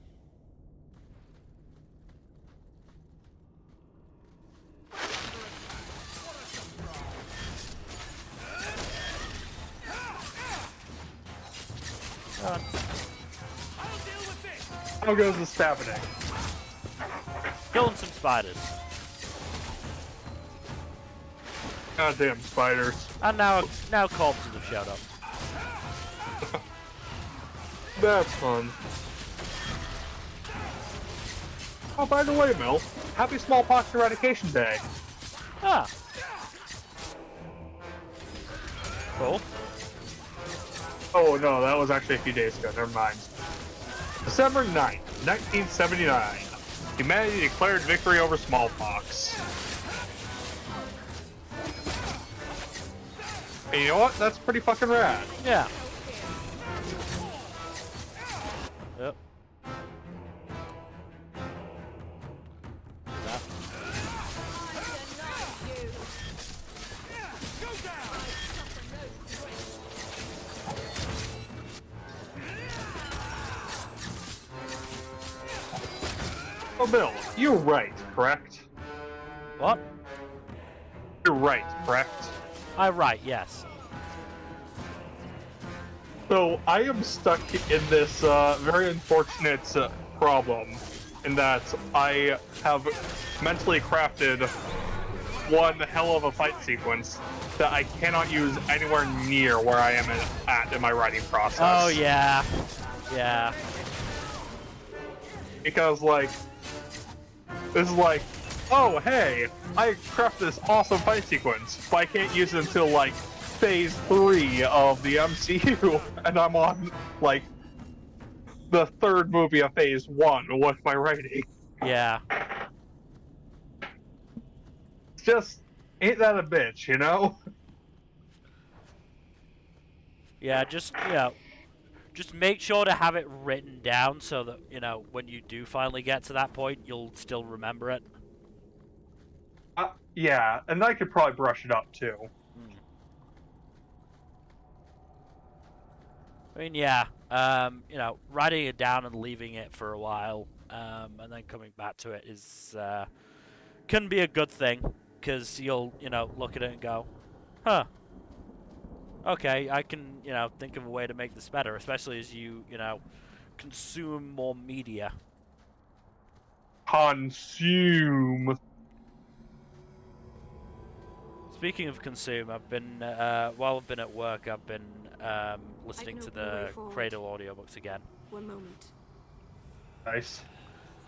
How goes the stabbing? Killing some spiders. Goddamn spiders. And now corpses have showed up. That's fun. Oh, by the way, Mel, happy Smallpox Eradication Day. Ah. Cool. Oh no, that was actually a few days ago, never mind. December 9th, 1979. Humanity declared victory over smallpox. And you know what? That's pretty fucking rad. Yeah. Yep. That. Oh, Bill, you're right, correct? What? You're right, correct? I'm right, yes. So, I am stuck in this very unfortunate problem in that I have mentally crafted one hell of a fight sequence that I cannot use anywhere near where I am at in my writing process. Oh, yeah. Yeah. Because, like, this is like, oh, hey, I crafted this awesome fight sequence, but I can't use it until, like, phase 3 of the MCU, and I'm on, like, the third movie of phase 1 with my writing. Yeah. It's just, ain't that a bitch, you know? Yeah, just, you know, just make sure to have it written down so that, you know, when you do finally get to that point, you'll still remember it. Yeah, and I could probably brush it up, too. I mean, yeah, you know, writing it down and leaving it for a while, and then coming back to it is, can be a good thing, because you'll, you know, look at it and go, huh, okay, I can, you know, think of a way to make this better, especially as you, you know, consume more media. Consume. Speaking of consume, I've been, while I've been at work, I've been listening to the Cradle audiobooks again. One moment. Nice.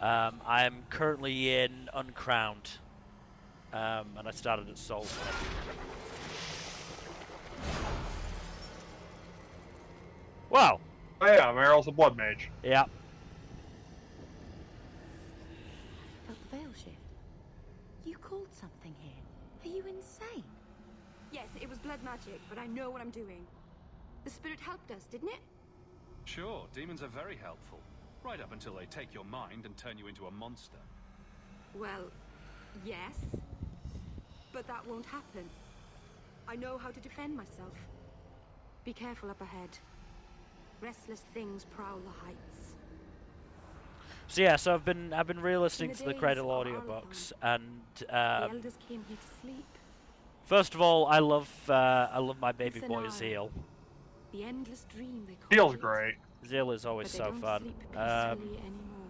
I am currently in Uncrowned, and I started at Soul. Wow. Oh yeah, Meryl's a blood mage. Yeah. Felt the veil shift. You called something here. Are you insane? Yes, it was blood magic, but I know what I'm doing. The spirit helped us, didn't it? Sure, demons are very helpful. Right up until they take your mind and turn you into a monster. Well, yes. But that won't happen. I know how to defend myself. Be careful up ahead. Restless things prowl the heights. So yeah, so I've been re-listening to the Cradle audiobooks, and The elders came here to sleep. first of all, I love my baby boy Zanara. Zeal. The endless dream they call Feels it. great. Zeal is always But they so don't fun. sleep peacefully anymore.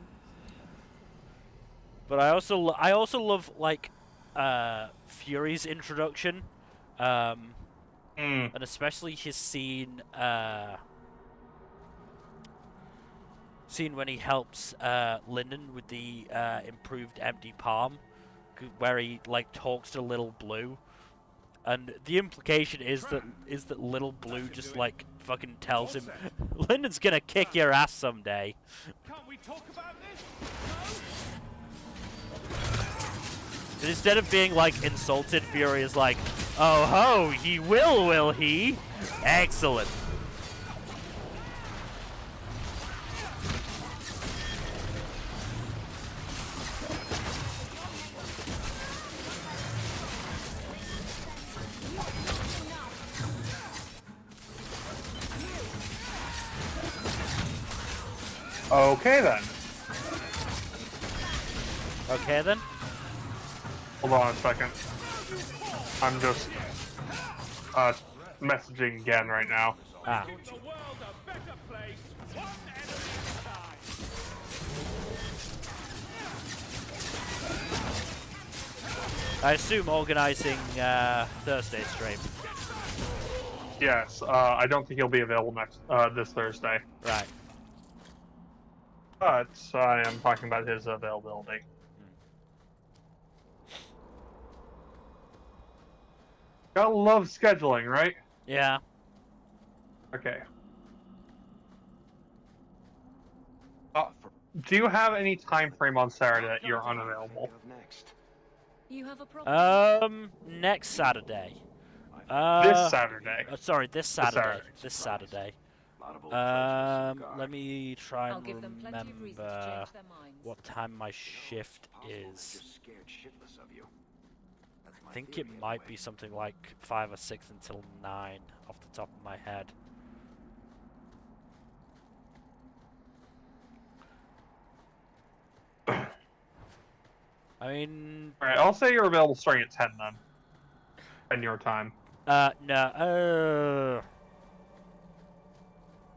But I also love like Fury's introduction, and especially his scene scene when he helps Lyndon with the improved empty palm, where he like talks to Little Blue, and the implication is that Little Blue just like fucking tells him, Lyndon's gonna kick your ass someday. Can't we talk about this? And instead of being like insulted, Fury is like, oh ho, he will he? Excellent. Okay then. Okay then. Hold on a second. I'm just messaging again right now. Ah. I assume organizing Thursday stream. Yes, I don't think he'll be available this Thursday. Right. But I am talking about his availability. Gotta love scheduling, right? Yeah. Okay. Do you have any time frame on Saturday that you're unavailable? You have a problem? Next Saturday. This Saturday. Sorry, this Saturday. This Saturday. Let me try and remember what time my shift is. I think it might be something like 5 or 6 until 9 off the top of my head. I mean... Alright, I'll say you're available starting at 10 then. And your time. No,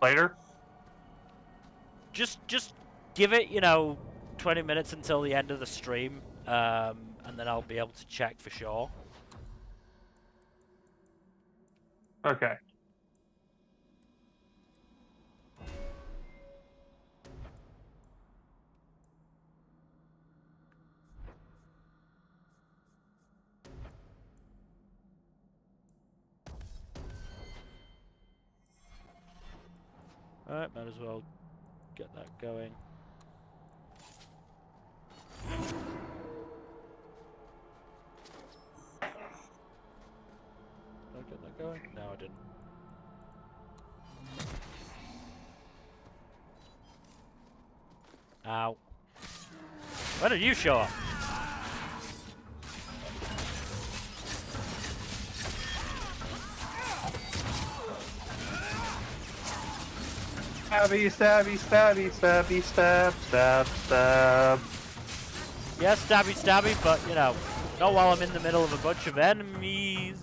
Later? Just give it, 20 minutes until the end of the stream, and then I'll be able to check for sure. Okay. Alright, might as well get that going. Did I get that going? No, I didn't. Ow. When did you show up? Stabby, stabby, stabby, stabby, stab, stab, stab. Yeah, stabby, stabby, but, not while I'm in the middle of a bunch of enemies.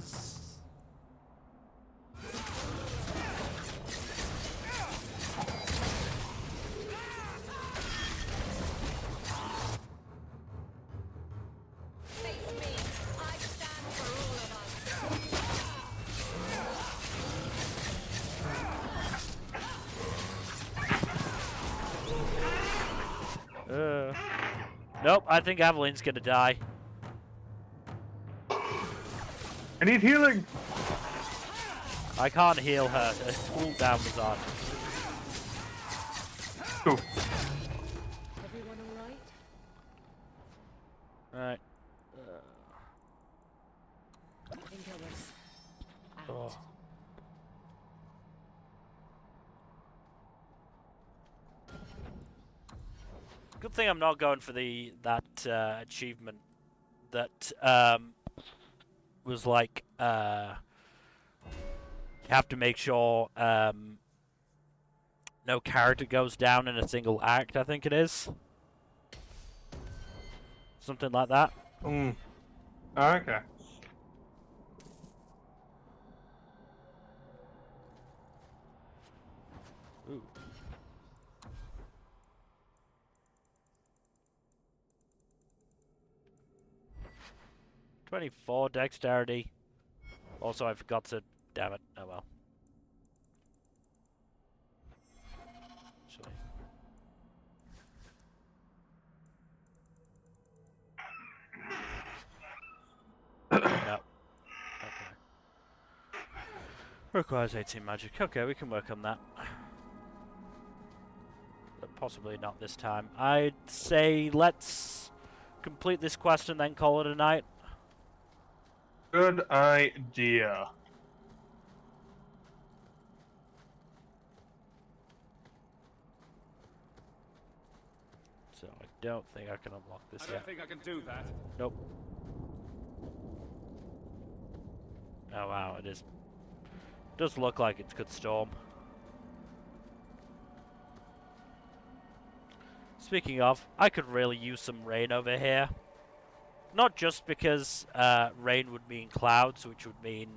Nope, I think Aveline's gonna die. I need healing! I can't heal her. Her cooldown was on. Cool. Everyone alright? Right. I think I was out. Oh. Good thing I'm not going for that achievement that was like you have to make sure no character goes down in a single act, I think it is. Something like that. Oh, okay. Ooh. .24 dexterity. Also, I forgot to... Damn it. Oh well. Actually. Requires 18 magic. Okay, we can work on that. But possibly not this time. I'd say let's complete this quest and then call it a night. Good idea. So I don't think I can unlock this yet. I don't think I can do that. Nope. Oh wow, it is. Does look like it's good storm. Speaking of, I could really use some rain over here. Not just because rain would mean clouds, which would mean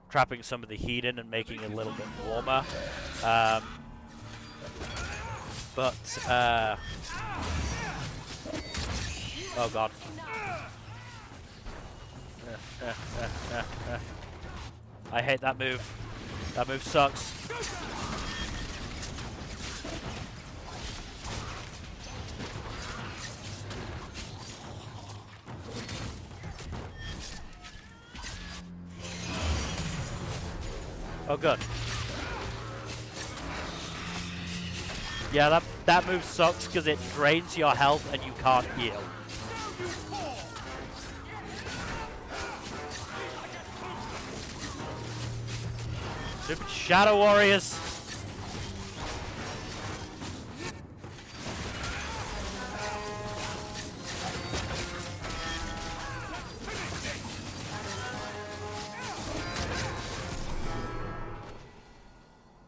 trapping some of the heat in and making it a little bit warmer. Oh god. I hate that move. That move sucks. Oh good. Yeah, that move sucks because it drains your health and you can't heal. Stupid Shadow Warriors!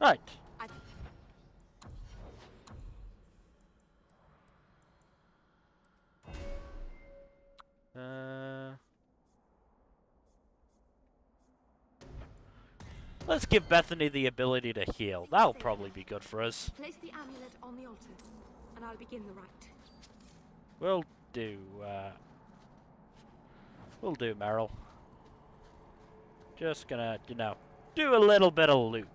Right. Let's give Bethany the ability to heal. That'll probably be good for us. Place the amulet on the altar, and I'll begin the rite. We'll do, Meryl. Just gonna, you know, do a little bit of loot.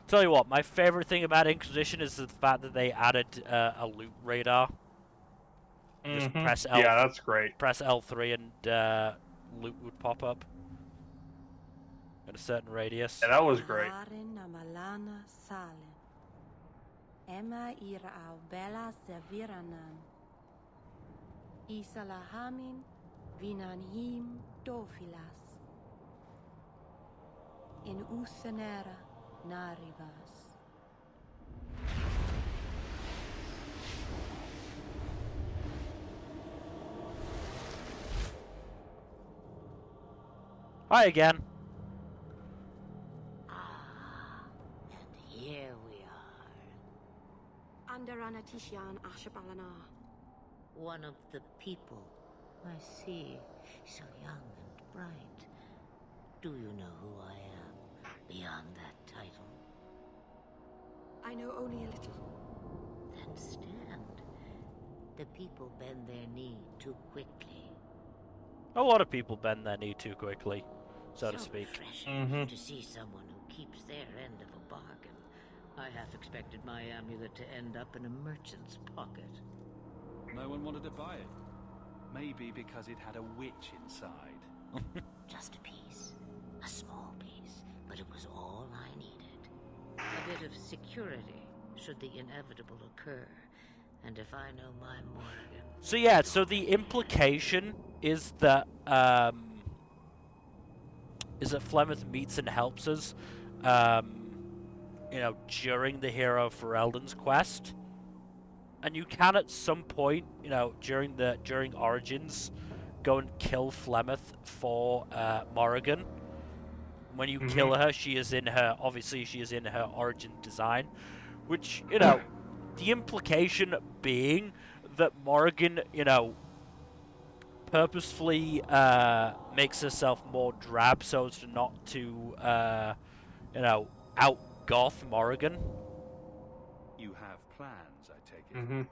Tell you what, my favorite thing about Inquisition is the fact that they added a loot radar. Just press L. Yeah, that's great. Press L3 and loot would pop up in a certain radius. Yeah, that was great. In Usenera Narivas. Hi again. Here we are. Under Anatishan Ashabalana. One of the people. I see. So young and bright. Do you know who I am? Beyond that title. I know only a little. Then stand. The people bend their knee too quickly. A lot of people bend their knee too quickly, so to speak. To see someone who keeps their end of a bargain. I half expected my amulet to end up in a merchant's pocket. No one wanted to buy it. Maybe because it had a witch inside. Just a piece. A small piece. But it was all I needed. A bit of security, should the inevitable occur. And if I know my Morrigan... So yeah, so the implication is that Flemeth meets and helps us, you know, during the hero Ferelden's quest, and you can at some point, you know, during Origins, go and kill Flemeth for Morrigan. When you kill her, she is in her Origin design, which, you know, the implication being that Morrigan, you know, purposefully makes herself more drab so as to not to, you know, out-goth Morrigan. You have plans, I take it.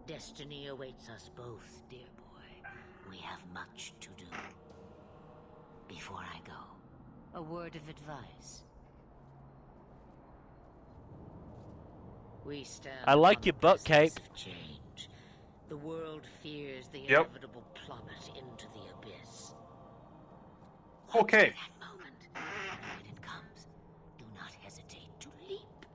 Destiny awaits us both, dear boy. We have much to do. Before I go, a word of advice. We stand I like on your the butt cape. precipice of change, The world fears the Yep. inevitable plummet into the abyss. Okay. That moment, and when it comes, do not hesitate to leap.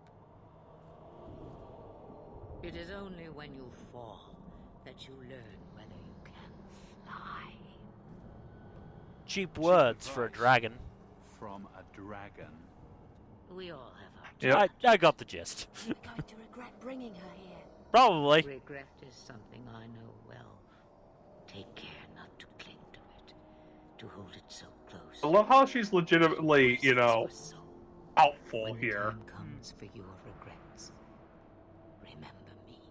It is only when you fall that you learn whether you can fly. Cheap words for a dragon. From a dragon. We all have our Yep. I got the gist. We're going to regret bringing her here. Probably. Regret is something I know well. Take care not to cling to it, to hold it so close. I love how she's legitimately, you know, helpful When the here. time comes for your regrets, remember me.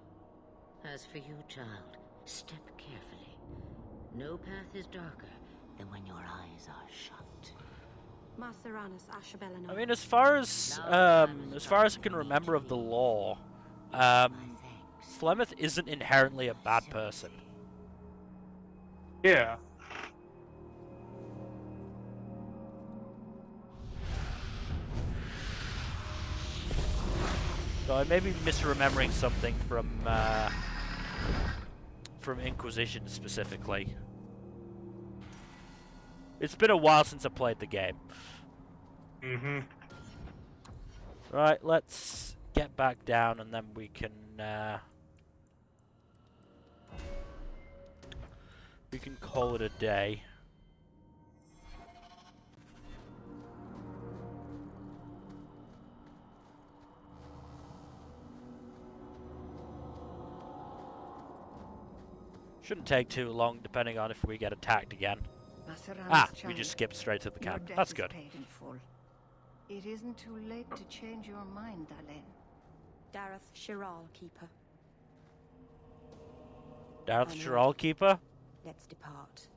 As for you, child, step carefully. No path is darker than when your eyes are shut. I mean, as far as I can remember of the lore, Flemeth isn't inherently a bad person. Yeah. So I may be misremembering something from Inquisition specifically. It's been a while since I played the game. Mm-hmm. Right, let's get back down and then we can call it a day. Shouldn't take too long, depending on if we get attacked again. We just skipped straight to the camp. That's good. It isn't too late to change your mind, Darlene. Dareth Shiral, Keeper. Dareth Shiral, Keeper? Let's depart.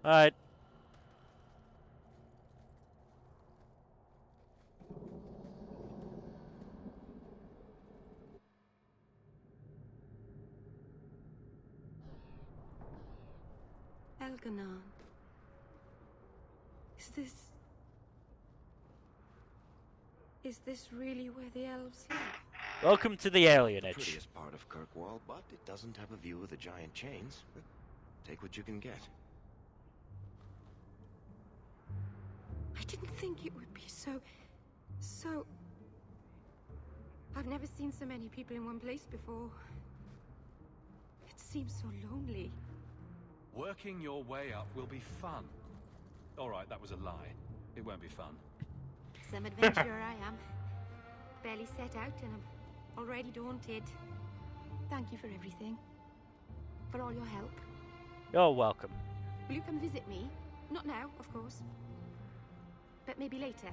Alright. Elganon. Is this really where the elves live? Welcome to the alienage. Prettiest part of Kirkwall, but it doesn't have a view of the giant chains. But take what you can get. I didn't think it would be so... I've never seen so many people in one place before. It seems so lonely. Working your way up will be fun. Alright, that was a lie. It won't be fun. Some adventurer I am. Barely set out and I'm already daunted. Thank you for everything. For all your help. You're welcome. Will you come visit me? Not now, of course. But maybe later.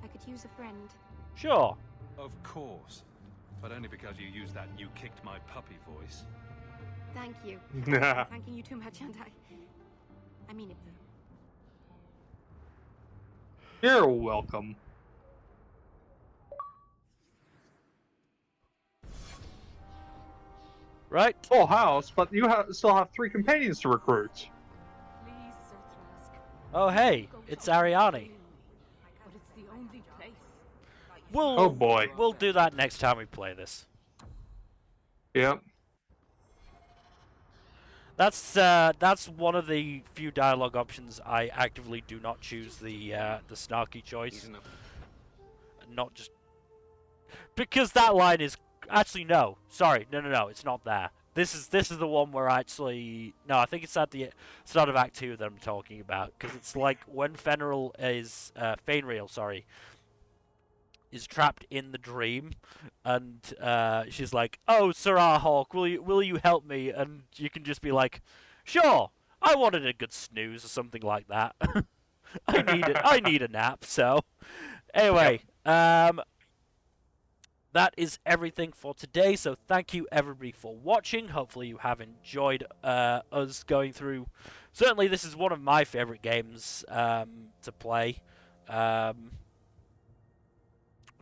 I could use a friend. Sure. Of course. But only because you used that "you kicked my puppy" voice. Thank you. I'm thanking you too much, aren't I? I mean it, though. You're welcome. Right. Full house, but you still have 3 companions to recruit. Please, Sir Trask. Oh, hey, it's Ariane. But it's the only place. Oh boy. We'll do that next time we play this. Yep. That's one of the few dialogue options I actively do not choose the snarky choice. Not just because that line is actually no. Sorry, no, it's not there. This is the one where actually no, I think it's at the start of Act 2 that I'm talking about, because it's like when Fenrir is trapped in the dream, and she's like, "Oh, Sirrah Hawke, will you help me?" And you can just be like, "Sure, I wanted a good snooze or something like that. I need a nap." So, anyway, that is everything for today. So thank you everybody for watching. Hopefully you have enjoyed us going through. Certainly, this is one of my favorite games to play.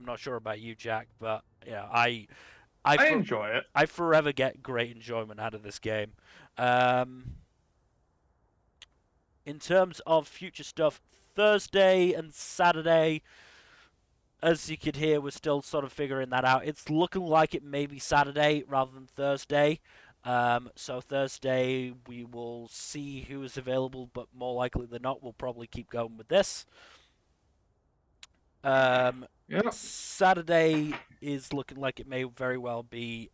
I'm not sure about you, Jack, but yeah, I enjoy it. I forever get great enjoyment out of this game. In terms of future stuff, Thursday and Saturday, as you could hear, we're still sort of figuring that out. It's looking like it may be Saturday rather than Thursday. So Thursday we will see who is available, but more likely than not, we'll probably keep going with this. Saturday is looking like it may very well be,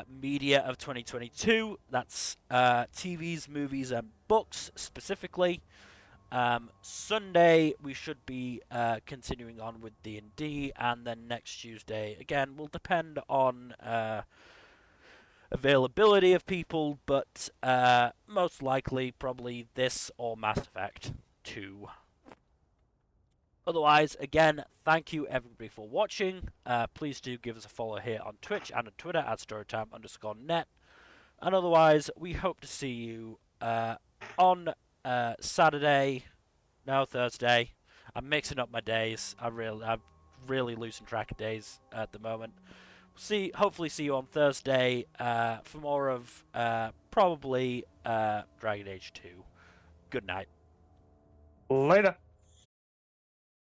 Media of 2022. That's TVs, movies, and books specifically. Sunday we should be continuing on with D&D, and then next Tuesday again will depend on availability of people, but most likely probably this or Mass Effect 2. Otherwise, again, thank you everybody for watching. Please do give us a follow here on Twitch and on Twitter at Storytime_net. And otherwise, we hope to see you on Saturday. No, Thursday. I'm mixing up my days. I'm really losing track of days at the moment. Hopefully see you on Thursday for more of probably Dragon Age 2. Good night. Later.